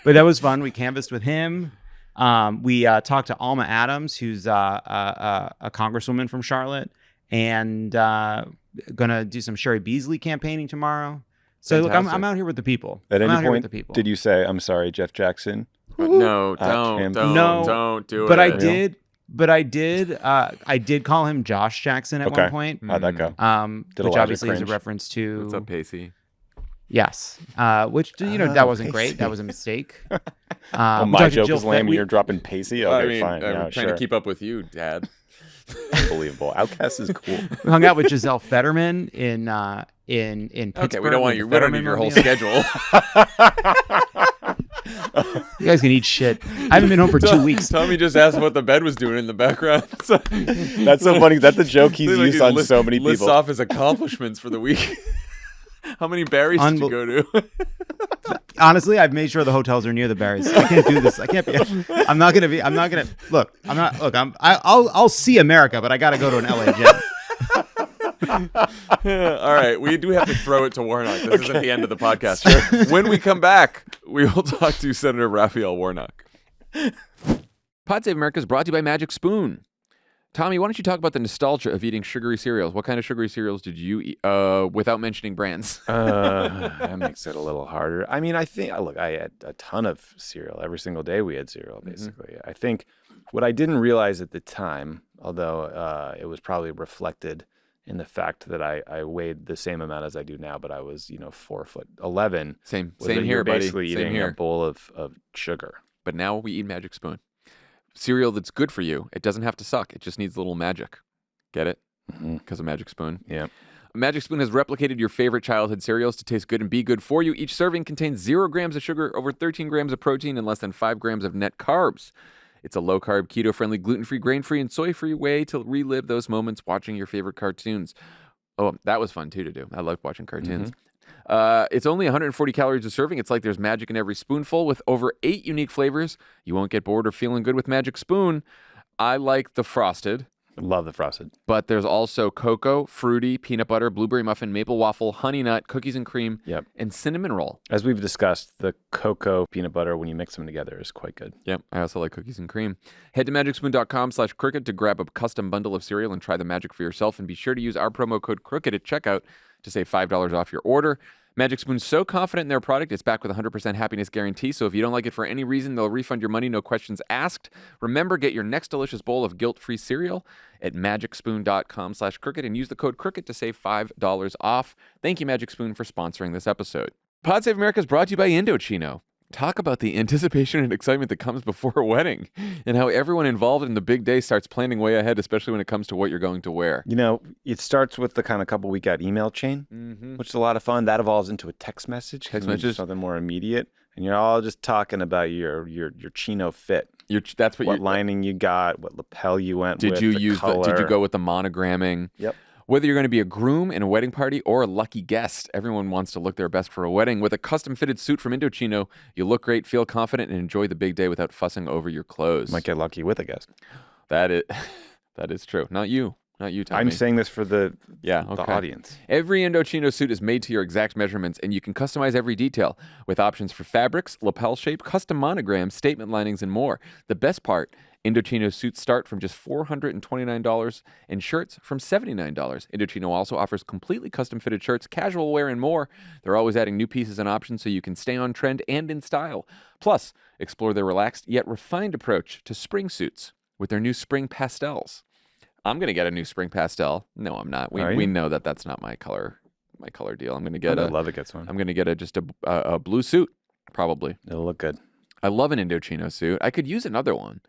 But that was fun. We canvassed with him. We talked to Alma Adams, who's a congresswoman from Charlotte, and gonna do some Sherry Beasley campaighning tomorrow. So look, I'm out here with the people. At I'm any out here with point, the people. did you say, "I'm sorry, Jeff Jackson"? No, Camp- don't do but it. I did call him Josh Jackson at one point. How'd that go? Did Which Elijah obviously is a cringe? reference to What's up, Pacey? Yes, which that wasn't great. That was a mistake. Well, we my talked to joke Jill was lame and we- you're dropping Pacey? Okay, I mean, fine. I'm Yeah, trying to keep up with you, Dad. Unbelievable. Outcast is cool. We hung out with Giselle Fetterman in Pittsburgh. Okay, we don't want you. with the We don't need your whole schedule. You guys can eat shit. I haven't been home for 2 weeks. Tommy just asked what the bed was doing in the background. So, That's so funny. That's a joke he's like used he on lists- so many lists people. off his accomplishments for the week. How many berries did you go to? Honestly, I've made sure the hotels are near the Barrys. I can't do this. I can't be. I'm not gonna. Look. I'll see America, but I gotta go to an LA gym. All right, we do have to throw it to Warnock. This isn't the end of the podcast. When we come back, we will talk to Senator Raphael Warnock. Pod Save America is brought to you by Magic Spoon. Tommy, why don't you talk about the nostalgia of eating sugary cereals? What kind of sugary cereals did you eat without mentioning brands? That makes it a little harder. I mean, I think, look, I had a ton of cereal. Every single day we had cereal, basically. I think what I didn't realize at the time, although it was probably reflected in the fact that I weighed the same amount as I do now, but I was, 4'11". Same was that here, you're buddy. basically Same eating here. a bowl of sugar. But now we eat Magic Spoon. Cereal that's good for you. It doesn't have to suck. It just needs a little magic. Get it? Because of Magic Spoon. Yeah. Magic Spoon has replicated your favorite childhood cereals to taste good and be good for you. Each serving contains 0 grams of sugar, over 13 grams of protein, and less than 5 grams of net carbs. It's a low-carb, keto-friendly, gluten-free, grain-free, and soy-free way to relive those moments watching your favorite cartoons. Oh, that was fun, too, to do. I loved watching cartoons. It's only 140 calories a serving. It's like there's magic in every spoonful with over 8 unique flavors. You won't get bored or feeling good with Magic Spoon. I like the frosted. Love the frosted. But there's also cocoa, fruity, peanut butter, blueberry muffin, maple waffle, honey nut, cookies and cream, and cinnamon roll. As we've discussed, the cocoa peanut butter, when you mix them together, is quite good. Yep, I also like cookies and cream. Head to magicspoon.com/crooked to grab a custom bundle of cereal and try the magic for yourself. And be sure to use our promo code crooked at checkout to save $5 off your order. Magic Spoon's so confident in their product, it's backed with a 100% happiness guarantee. So if you don't like it for any reason, they'll refund your money, no questions asked. Remember, get your next delicious bowl of guilt-free cereal at magicspoon.com/crooked and use the code crooked to save $5 off. Thank you, Magic Spoon, for sponsoring this episode. Pod Save America is brought to you by Indochino. Talk about the anticipation and excitement that comes before a wedding and how everyone involved in the big day starts planning way ahead, especially when it comes to what you're going to wear. It starts with the kind of couple week out email chain, which is a lot of fun. That evolves into a text message. Something more immediate. And you're all just talking about your chino fit. That's what lining you got, what lapel you went with. Did you go with the monogramming? Yep. Whether you're going to be a groom in a wedding party or a lucky guest, everyone wants to look their best for a wedding. With a custom-fitted suit from Indochino, you look great, feel confident, and enjoy the big day without fussing over your clothes. Might get lucky with a guest. That is true. Not you, Tommy. I'm saying this for the audience. Every Indochino suit is made to your exact measurements, and you can customize every detail with options for fabrics, lapel shape, custom monograms, statement linings, and more. The best part, Indochino suits start from just $429 and shirts from $79. Indochino also offers completely custom-fitted shirts, casual wear, and more. They're always adding new pieces and options so you can stay on trend and in style. Plus, explore their relaxed yet refined approach to spring suits with their new spring pastels. I'm going to get a new spring pastel. No, I'm not. We know that that's not my color deal. I'm going to get I love it gets one. I'm going to get just a blue suit, probably. It'll look good. I love an Indochino suit. I could use another one.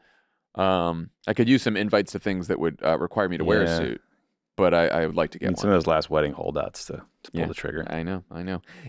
I could use some invites to things that would require me to wear a suit, but I would like to get one. Some of those last wedding holdouts to pull the trigger. I know.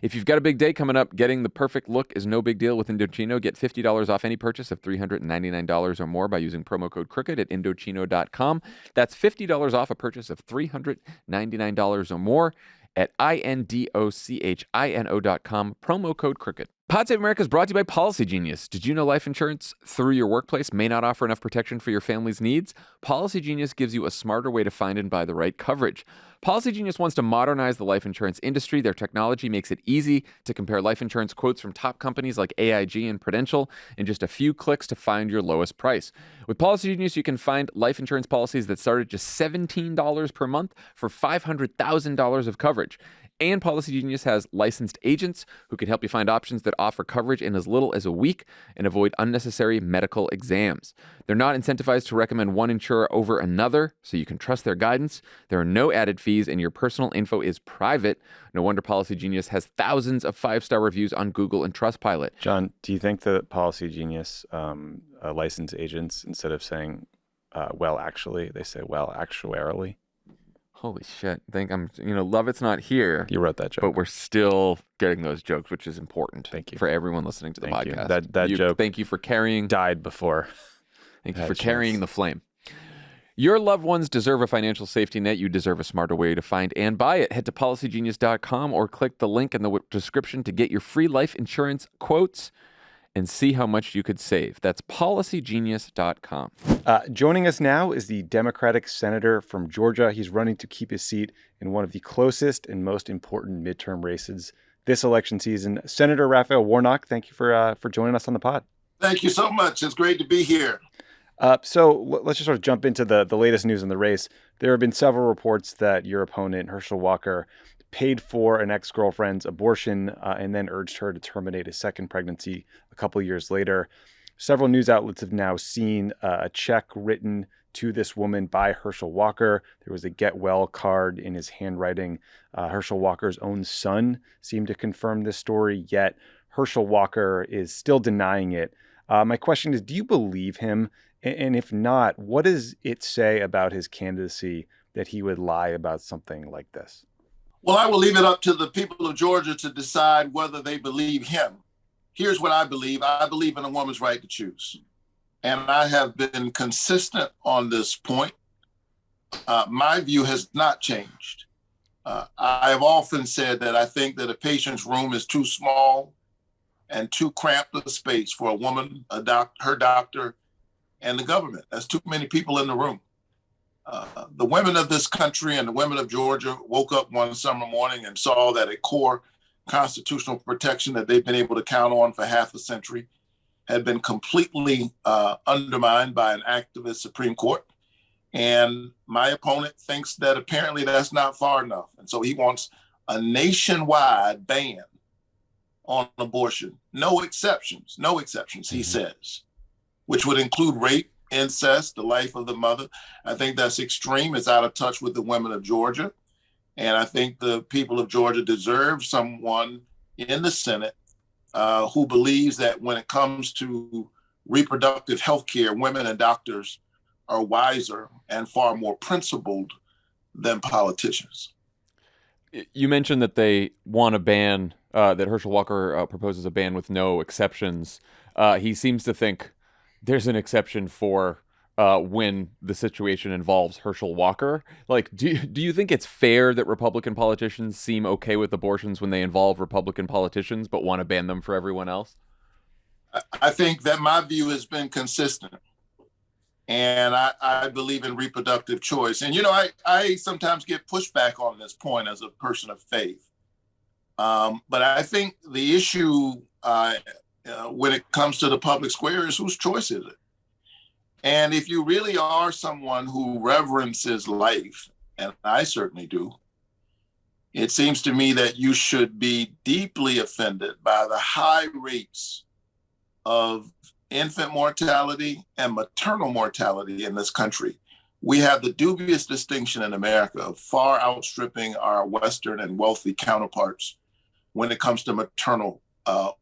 If you've got a big day coming up, getting the perfect look is no big deal with Indochino. Get $50 off any purchase of $399 or more by using promo code crooked at Indochino.com. That's $50 off a purchase of $399 or more at INDOCHINO.com, promo code crooked. Pod Save America is brought to you by Policy Genius. Did you know life insurance through your workplace may not offer enough protection for your family's needs? Policy Genius gives you a smarter way to find and buy the right coverage. Policy Genius wants to modernize the life insurance industry. Their technology makes it easy to compare life insurance quotes from top companies like AIG and Prudential in just a few clicks to find your lowest price. With Policy Genius, you can find life insurance policies that start at just $17 per month for $500,000 of coverage. And Policy Genius has licensed agents who can help you find options that offer coverage in as little as a week and avoid unnecessary medical exams. They're not incentivized to recommend one insurer over another, so you can trust their guidance. There are no added fees, and your personal info is private. No wonder Policy Genius has thousands of 5-star reviews on Google and Trustpilot. John, do you think that Policy Genius licensed agents, instead of saying, well, actually, they say, well, actuarially? Holy shit. Lovett's not here. You wrote that joke. But we're still getting those jokes, which is important. Thank you. For everyone listening to the Thank you. podcast. That joke Thank you for carrying. died before. Thank you for carrying the flame. Your loved ones deserve a financial safety net. You deserve a smarter way to find and buy it. Head to policygenius.com or click the link in the description to get your free life insurance quotes and see how much you could save. That's policygenius.com. Joining us now is the Democratic senator from Georgia. He's running to keep his seat in one of the closest and most important midterm races this election season. Senator Raphael Warnock, thank you for joining us on the pod. Thank you so much. It's great to be here. So let's just sort of jump into the latest news in the race. There have been several reports that your opponent, Herschel Walker, paid for an ex-girlfriend's abortion and then urged her to terminate a second pregnancy a couple of years later. Several news outlets have now seen a check written to this woman by Herschel Walker. There was a get well card in his handwriting. Herschel Walker's own son seemed to confirm this story, yet Herschel Walker is still denying it. My question is, do you believe him? And if not, what does it say about his candidacy that he would lie about something like this? Well, I will leave it up to the people of Georgia to decide whether they believe him. Here's what I believe. I believe in a woman's right to choose. And I have been consistent on this point. My view has not changed. I have often said that I think that a patient's room is too small and too cramped a space for a woman, her doctor, and the government. That's too many people in the room. The women of this country and the women of Georgia woke up one summer morning and saw that a core constitutional protection that they've been able to count on for half a century had been completely undermined by an activist Supreme Court. And my opponent thinks that apparently that's not far enough. And so he wants a nationwide ban on abortion. No exceptions, he says, which would include rape, incest, the life of the mother. I think that's extreme. It's out of touch with the women of Georgia. And I think the people of Georgia deserve someone in the Senate who believes that when it comes to reproductive health care, women and doctors are wiser and far more principled than politicians. You mentioned that they want a ban, that Herschel Walker proposes a ban with no exceptions. He seems to think there's an exception for when the situation involves Herschel Walker. Like, do you think it's fair that Republican politicians seem okay with abortions when they involve Republican politicians, but want to ban them for everyone else? I think that my view has been consistent. And I believe in reproductive choice. And, I sometimes get pushback on this point as a person of faith. But I think the issue when it comes to the public square is whose choice is it? And if you really are someone who reverences life, and I certainly do, it seems to me that you should be deeply offended by the high rates of infant mortality and maternal mortality in this country. We have the dubious distinction in America of far outstripping our Western and wealthy counterparts when it comes to maternal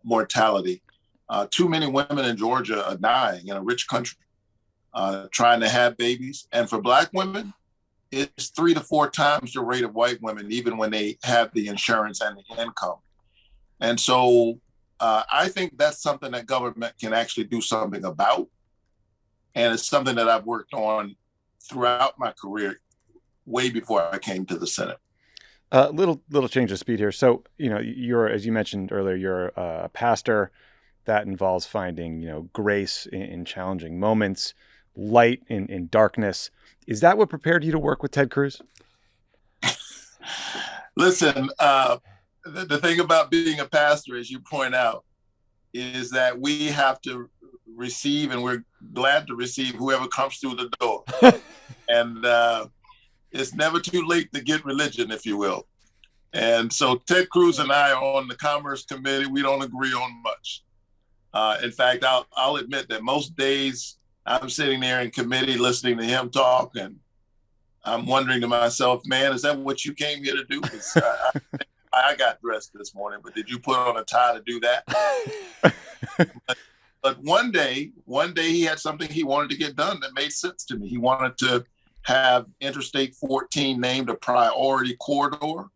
mortality. Too many women in Georgia are dying in a rich country trying to have babies. And for Black women, it's 3 to 4 times the rate of white women, even when they have the insurance and the income. And so I think that's something that government can actually do something about. And it's something that I've worked on throughout my career, way before I came to the Senate. Little change of speed here. So, you're, as you mentioned earlier, you're a pastor. That involves finding, grace in challenging moments, light in darkness. Is that what prepared you to work with Ted Cruz? Listen, the thing about being a pastor, as you point out, is that we have to receive, and we're glad to receive whoever comes through the door. And it's never too late to get religion, if you will. And so Ted Cruz and I are on the Commerce Committee. We don't agree on much. In fact, I'll admit that most days I'm sitting there in committee listening to him talk, and I'm wondering to myself, man, is that what you came here to do? I got dressed this morning, but did you put on a tie to do that? But one day he had something he wanted to get done that made sense to me. He wanted to have Interstate 14 named a priority corridor.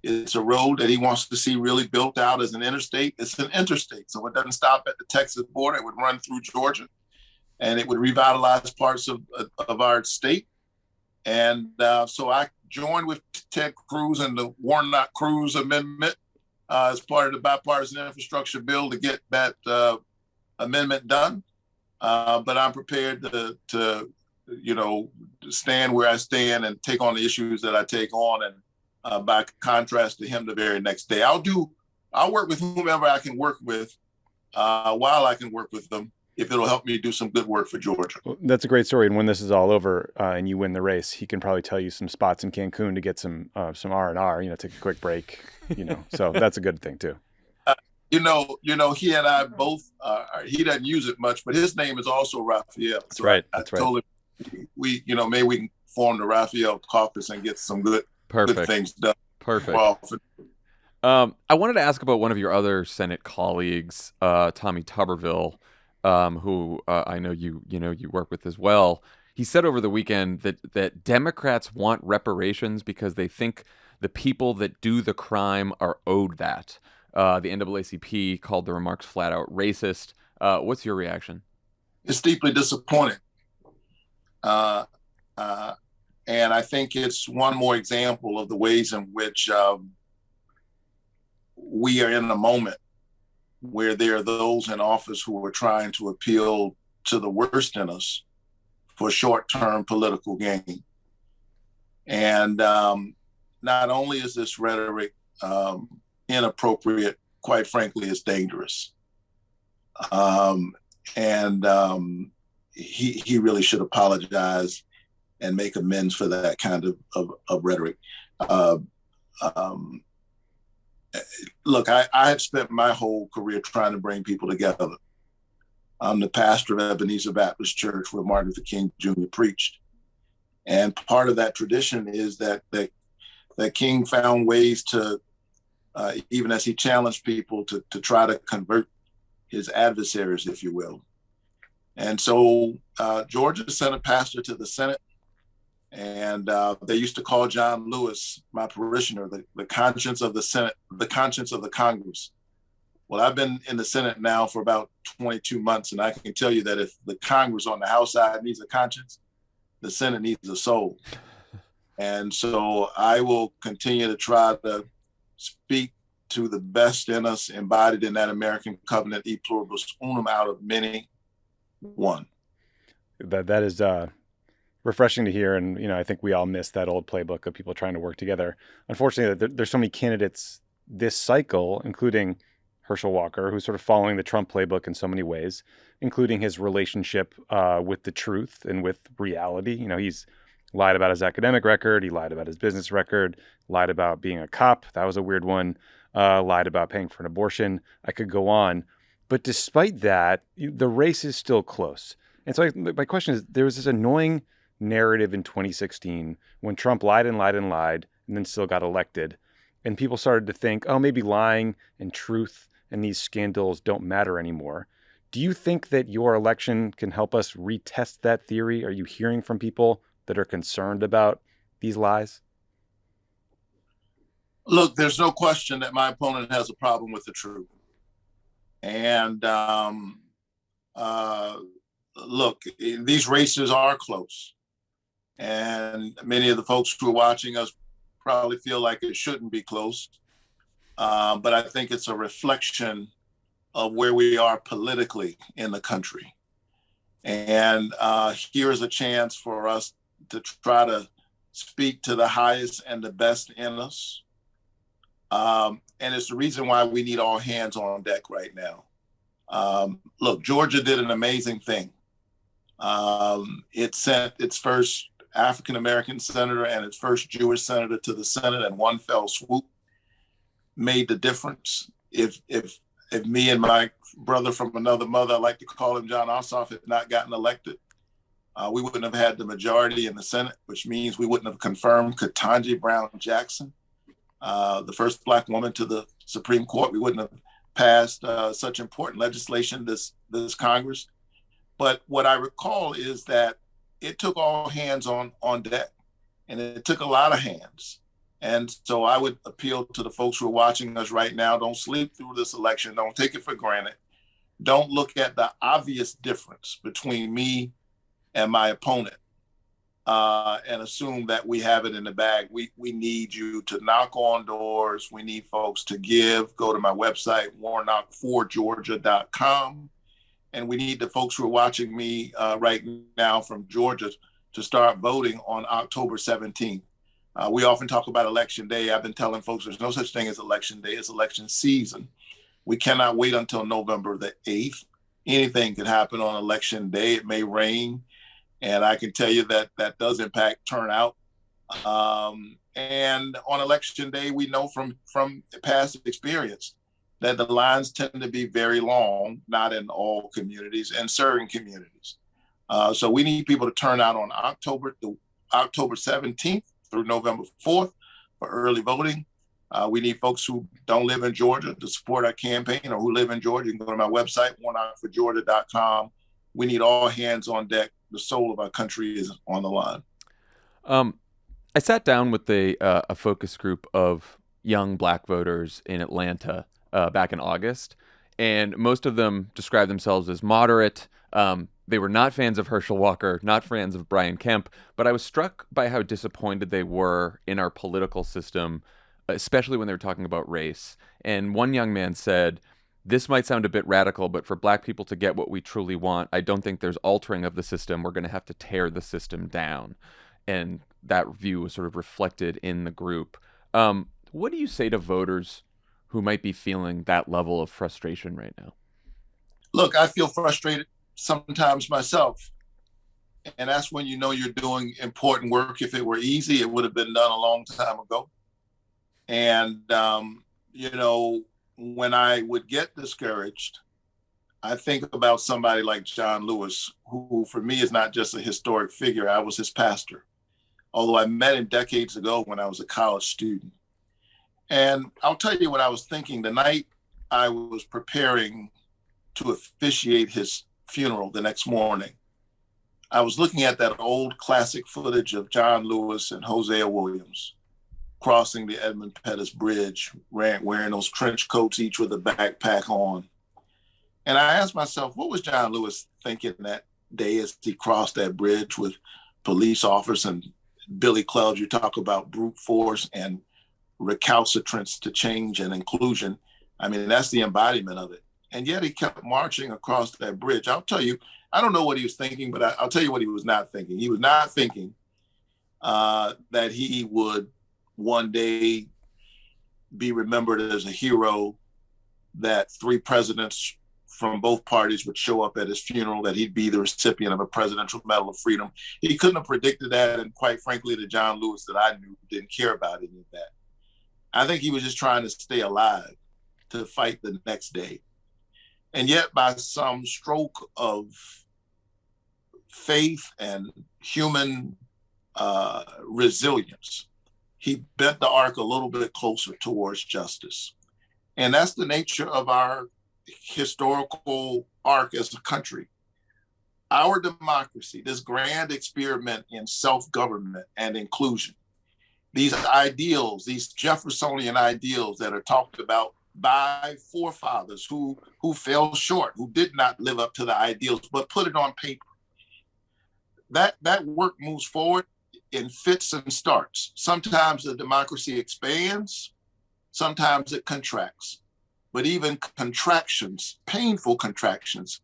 It's a road that he wants to see really built out as an interstate. It's an interstate, so it doesn't stop at the Texas border. It would run through Georgia, and it would revitalize parts of our state. And so I joined with Ted Cruz and the Warnock-Cruz amendment as part of the bipartisan infrastructure bill to get that amendment done. But I'm prepared to stand where I stand and take on the issues that I take on. And by contrast to him, the very next day, I'll work with whomever I can work with while I can work with them, if it'll help me do some good work for Georgia. Well, that's a great story. And when this is all over and you win the race, he can probably tell you some spots in Cancun to get some R&R, take a quick break, so that's a good thing too. He and I both, he doesn't use it much, but his name is also Raphael. That's right. I told him maybe we can form the Raphael caucus and get some good things done. Perfect. I wanted to ask about one of your other Senate colleagues, Tommy Tuberville, who I know you work with as well. He said over the weekend that Democrats want reparations because they think the people that do the crime are owed that. The NAACP called the remarks flat out racist. What's your reaction? It's deeply disappointing. And I think it's one more example of the ways in which we are in a moment where there are those in office who are trying to appeal to the worst in us for short-term political gain. And not only is this rhetoric inappropriate, quite frankly, it's dangerous. He really should apologize and make amends for that kind of rhetoric. Look, I have spent my whole career trying to bring people together. I'm the pastor of Ebenezer Baptist Church, where Martin Luther King Jr. preached. And part of that tradition is that King found ways to, even as he challenged people, to try to convert his adversaries, if you will. And so Georgia sent a pastor to the Senate, and they used to call John Lewis, my parishioner, the conscience of the Senate, the conscience of the Congress. Well, I've been in the Senate now for about 22 months, and I can tell you that if the Congress on the House side needs a conscience, the Senate needs a soul. And so I will continue to try to speak to the best in us embodied in that American covenant, e pluribus unum, out of many, one. That is refreshing to hear. And, I think we all miss that old playbook of people trying to work together. Unfortunately, there's so many candidates this cycle, including Herschel Walker, who's sort of following the Trump playbook in so many ways, including his relationship with the truth and with reality. He's lied about his academic record. He lied about his business record, lied about being a cop. That was a weird one. Lied about paying for an abortion. I could go on. But despite that, the race is still close. And so my question is, there was this annoying narrative in 2016 when Trump lied and lied and lied and then still got elected. And people started to think, oh, maybe lying and truth and these scandals don't matter anymore. Do you think that your election can help us retest that theory? Are you hearing from people that are concerned about these lies? Look, there's no question that my opponent has a problem with the truth. And look, these races are close. And many of the folks who are watching us probably feel like it shouldn't be close. But I think it's a reflection of where we are politically in the country. And here's a chance for us to try to speak to the highest and the best in us. And it's the reason why we need all hands on deck right now. Look, Georgia did an amazing thing. It sent its first African-American senator and its first Jewish senator to the Senate in one fell swoop. Made the difference. If me and my brother from another mother, I like to call him John Ossoff, had not gotten elected, we wouldn't have had the majority in the Senate, which means we wouldn't have confirmed Ketanji Brown Jackson, the first Black woman to the Supreme Court. We wouldn't have passed such important legislation this Congress. But what I recall is that it took all hands on deck, and it took a lot of hands. And so I would appeal to the folks who are watching us right now, don't sleep through this election. Don't take it for granted. Don't look at the obvious difference between me and my opponent and assume that we have it in the bag. We need you to knock on doors. We need folks to give. Go to my website, warnock4georgia.com. And we need the folks who are watching me right now from Georgia to start voting on October 17th. We often talk about Election Day. I've been telling folks there's no such thing as Election Day. It's election season. We cannot wait until November the 8th. Anything can happen on Election Day. It may rain. And I can tell you that that does impact turnout. And on Election Day, we know from past experience that the lines tend to be very long, not in all communities, and certain communities. So we need people to turn out on October 17th through November 4th for early voting. We need folks who don't live in Georgia to support our campaign, or who live in Georgia. You can go to my website, warnock4georgia.com. We need all hands on deck. The soul of our country is on the line. I sat down with a focus group of young Black voters in Atlanta back in August, and most of them described themselves as moderate. They were not fans of Herschel Walker, not fans of Brian Kemp, but I was struck by how disappointed they were in our political system, especially when they were talking about race. And one young man said, "This might sound a bit radical, but for Black people to get what we truly want, I don't think there's altering of the system. We're going to have to tear the system down." And that view was sort of reflected in the group. What do you say to voters who might be feeling that level of frustration right now? Look, I feel frustrated sometimes myself. And that's when you know you're doing important work. If it were easy, it would have been done a long time ago. And, when I would get discouraged, I think about somebody like John Lewis, who for me is not just a historic figure. I was his pastor, although I met him decades ago when I was a college student. And I'll tell you what I was thinking the night I was preparing to officiate his funeral the next morning. I was looking at that old classic footage of John Lewis and Hosea Williams crossing the Edmund Pettus Bridge, wearing those trench coats, each with a backpack on. And I asked myself, what was John Lewis thinking that day as he crossed that bridge with police officers and billy clubs? You talk about brute force and recalcitrance to change and inclusion. I mean, that's the embodiment of it. And yet he kept marching across that bridge. I'll tell you, I don't know what he was thinking, but I'll tell you what he was not thinking. He was not thinking that he would one day be remembered as a hero, that 3 presidents from both parties would show up at his funeral, that he'd be the recipient of a Presidential Medal of Freedom. He couldn't have predicted that. And quite frankly, the John Lewis that I knew didn't care about any of that. I think he was just trying to stay alive to fight the next day. And yet by some stroke of faith and human resilience, he bent the arc a little bit closer towards justice. And that's the nature of our historical arc as a country. Our democracy, this grand experiment in self-government and inclusion, these ideals, these Jeffersonian ideals that are talked about by forefathers who fell short, who did not live up to the ideals, but put it on paper. That work moves forward. in fits and starts. Sometimes the democracy expands, sometimes it contracts. But even contractions, painful contractions,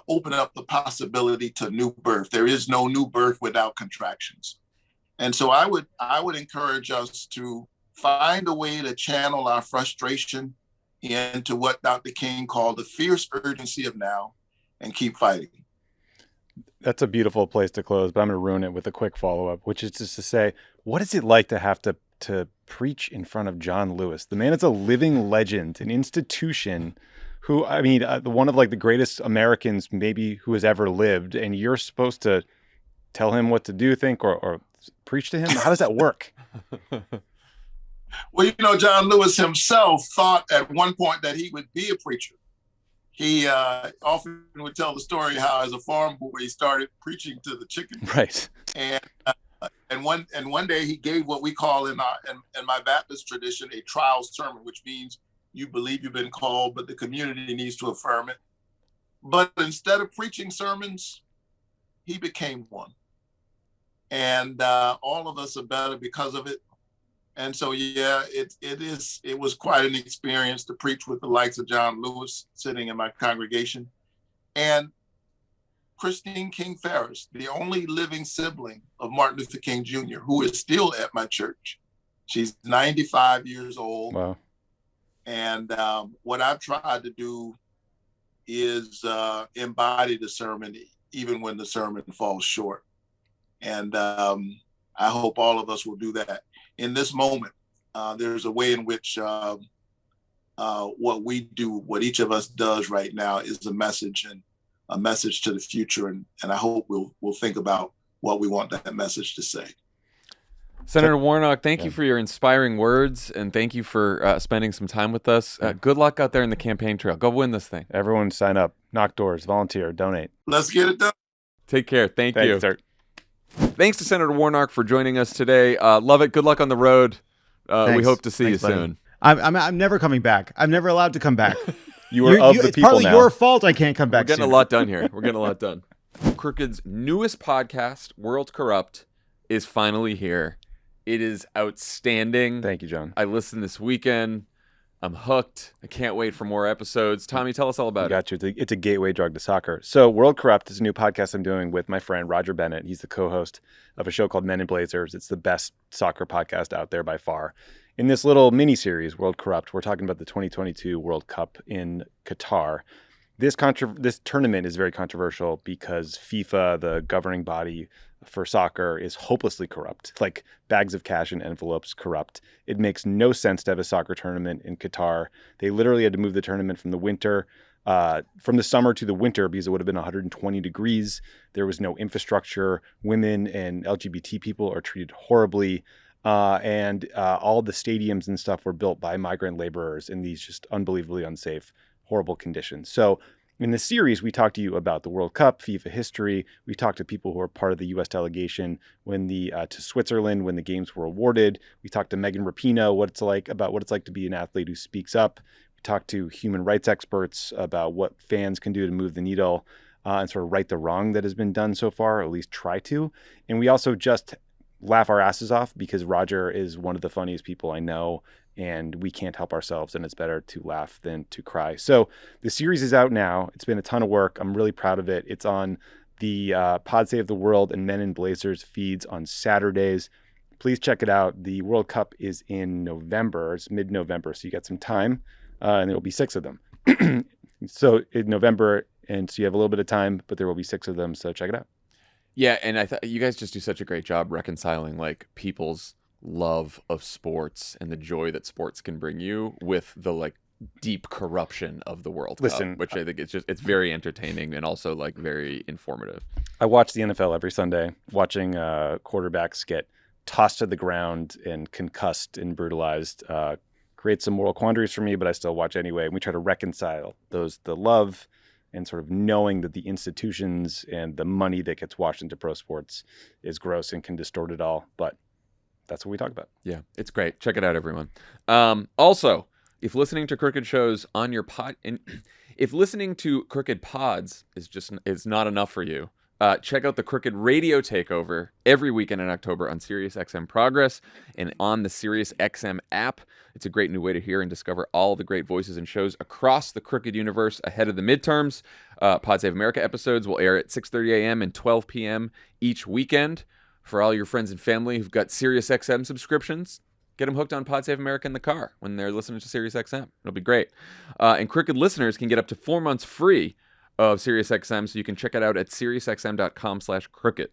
open up the possibility to new birth. There is no new birth without contractions. And so I would encourage us to find a way to channel our frustration into what Dr. King called the fierce urgency of now and keep fighting. That's a beautiful place to close, but I'm going to ruin it with a quick follow-up, which is just to say, what is it like to have to preach in front of John Lewis? The man is a living legend, an institution who, I mean, one of like the greatest Americans maybe who has ever lived, and you're supposed to tell him what to do, think, or preach to him? How does that work? Well, you know, John Lewis himself thought at one point that he would be a preacher. He often would tell the story how, as a farm boy, he started preaching to the chickens. Right. And one day he gave what we call in my Baptist tradition a trial sermon, which means you believe you've been called, but the community needs to affirm it. But instead of preaching sermons, he became one. And all of us are better because of it. And so, yeah, it was quite an experience to preach with the likes of John Lewis sitting in my congregation. And Christine King Ferris, the only living sibling of Martin Luther King Jr., who is still at my church. She's 95 years old. Wow. And what I've tried to do is embody the sermon, even when the sermon falls short. And I hope all of us will do that. In this moment, there's a way in which what we do, what each of us does right now is a message and a message to the future. And I hope we'll think about what we want that message to say. Senator Warnock, thank you for your inspiring words, and thank you for spending some time with us. Good luck out there in the campaign trail. Go win this thing. Everyone sign up, knock doors, volunteer, donate. Let's get it done. Take care. Thank you. Sir. Thanks to Senator Warnock for joining us today. Lovett, good luck on the road. We hope to see you soon. I'm never coming back. I'm never allowed to come back. You are of the it's people partly now. your fault I can't come back. We're getting soon. a lot done here. We're getting a lot done. Crooked's newest podcast, World Corrupt, is finally here. It is outstanding. Thank you, John. I listened this weekend. I'm hooked. I can't wait for more episodes. Tommy, tell us all about it. Got you. It's a gateway drug to soccer. So World Corrupt is a new podcast I'm doing with my friend Roger Bennett. He's the co-host of a show called Men in Blazers. It's the best soccer podcast out there by far. In this little mini-series, World Corrupt, we're talking about the 2022 World Cup in Qatar. This tournament is very controversial because FIFA, the governing body for soccer, is hopelessly corrupt, like bags of cash and envelopes corrupt. It makes no sense to have a soccer tournament in Qatar. They literally had to move the tournament from the summer to the winter because it would have been 120 degrees. There was no infrastructure. Women and LGBT people are treated horribly. And all the stadiums and stuff were built by migrant laborers in these just unbelievably unsafe, horrible conditions. So in the series, we talk to you about the World Cup, FIFA history. We talk to people who are part of the U.S. delegation to Switzerland when the games were awarded. We talk to Megan Rapinoe about what it's like to be an athlete who speaks up. We talk to human rights experts about what fans can do to move the needle and sort of right the wrong that has been done so far, or at least try to. And we also just laugh our asses off because Roger is one of the funniest people I know, and we can't help ourselves, and it's better to laugh than to cry. So the series is out now. It's been a ton of work. I'm really proud of it. It's on the Pod Save the World and Men in Blazers feeds on Saturdays. Please check it out. The World Cup is in November. It's mid-November, so you got some time, and there will be 6 of them. So in November, and so you have a little bit of time, but there will be 6 of them, so check it out. Yeah, and I thought you guys just do such a great job reconciling like people's love of sports and the joy that sports can bring you with the like deep corruption of the World Cup, which I think it's very entertaining and also like very informative. I watch the NFL every Sunday, watching quarterbacks get tossed to the ground and concussed and brutalized. Creates some moral quandaries for me, but I still watch anyway. And we try to reconcile the love and sort of knowing that the institutions and the money that gets washed into pro sports is gross and can distort it all. But that's what we talk about. Yeah, it's great. Check it out, everyone. Also, if listening to Crooked shows on your pod, if listening to Crooked pods is not enough for you, Check out the Crooked Radio Takeover every weekend in October on SiriusXM Progress and on the SiriusXM app. It's a great new way to hear and discover all the great voices and shows across the Crooked universe ahead of the midterms. Pod Save America episodes will air at 6:30 a.m. and 12 p.m. each weekend. For all your friends and family who've got SiriusXM subscriptions, get them hooked on Pod Save America in the car when they're listening to SiriusXM. It'll be great. And Crooked listeners can get up to 4 months free of SiriusXM, so you can check it out at SiriusXM.com/crooked.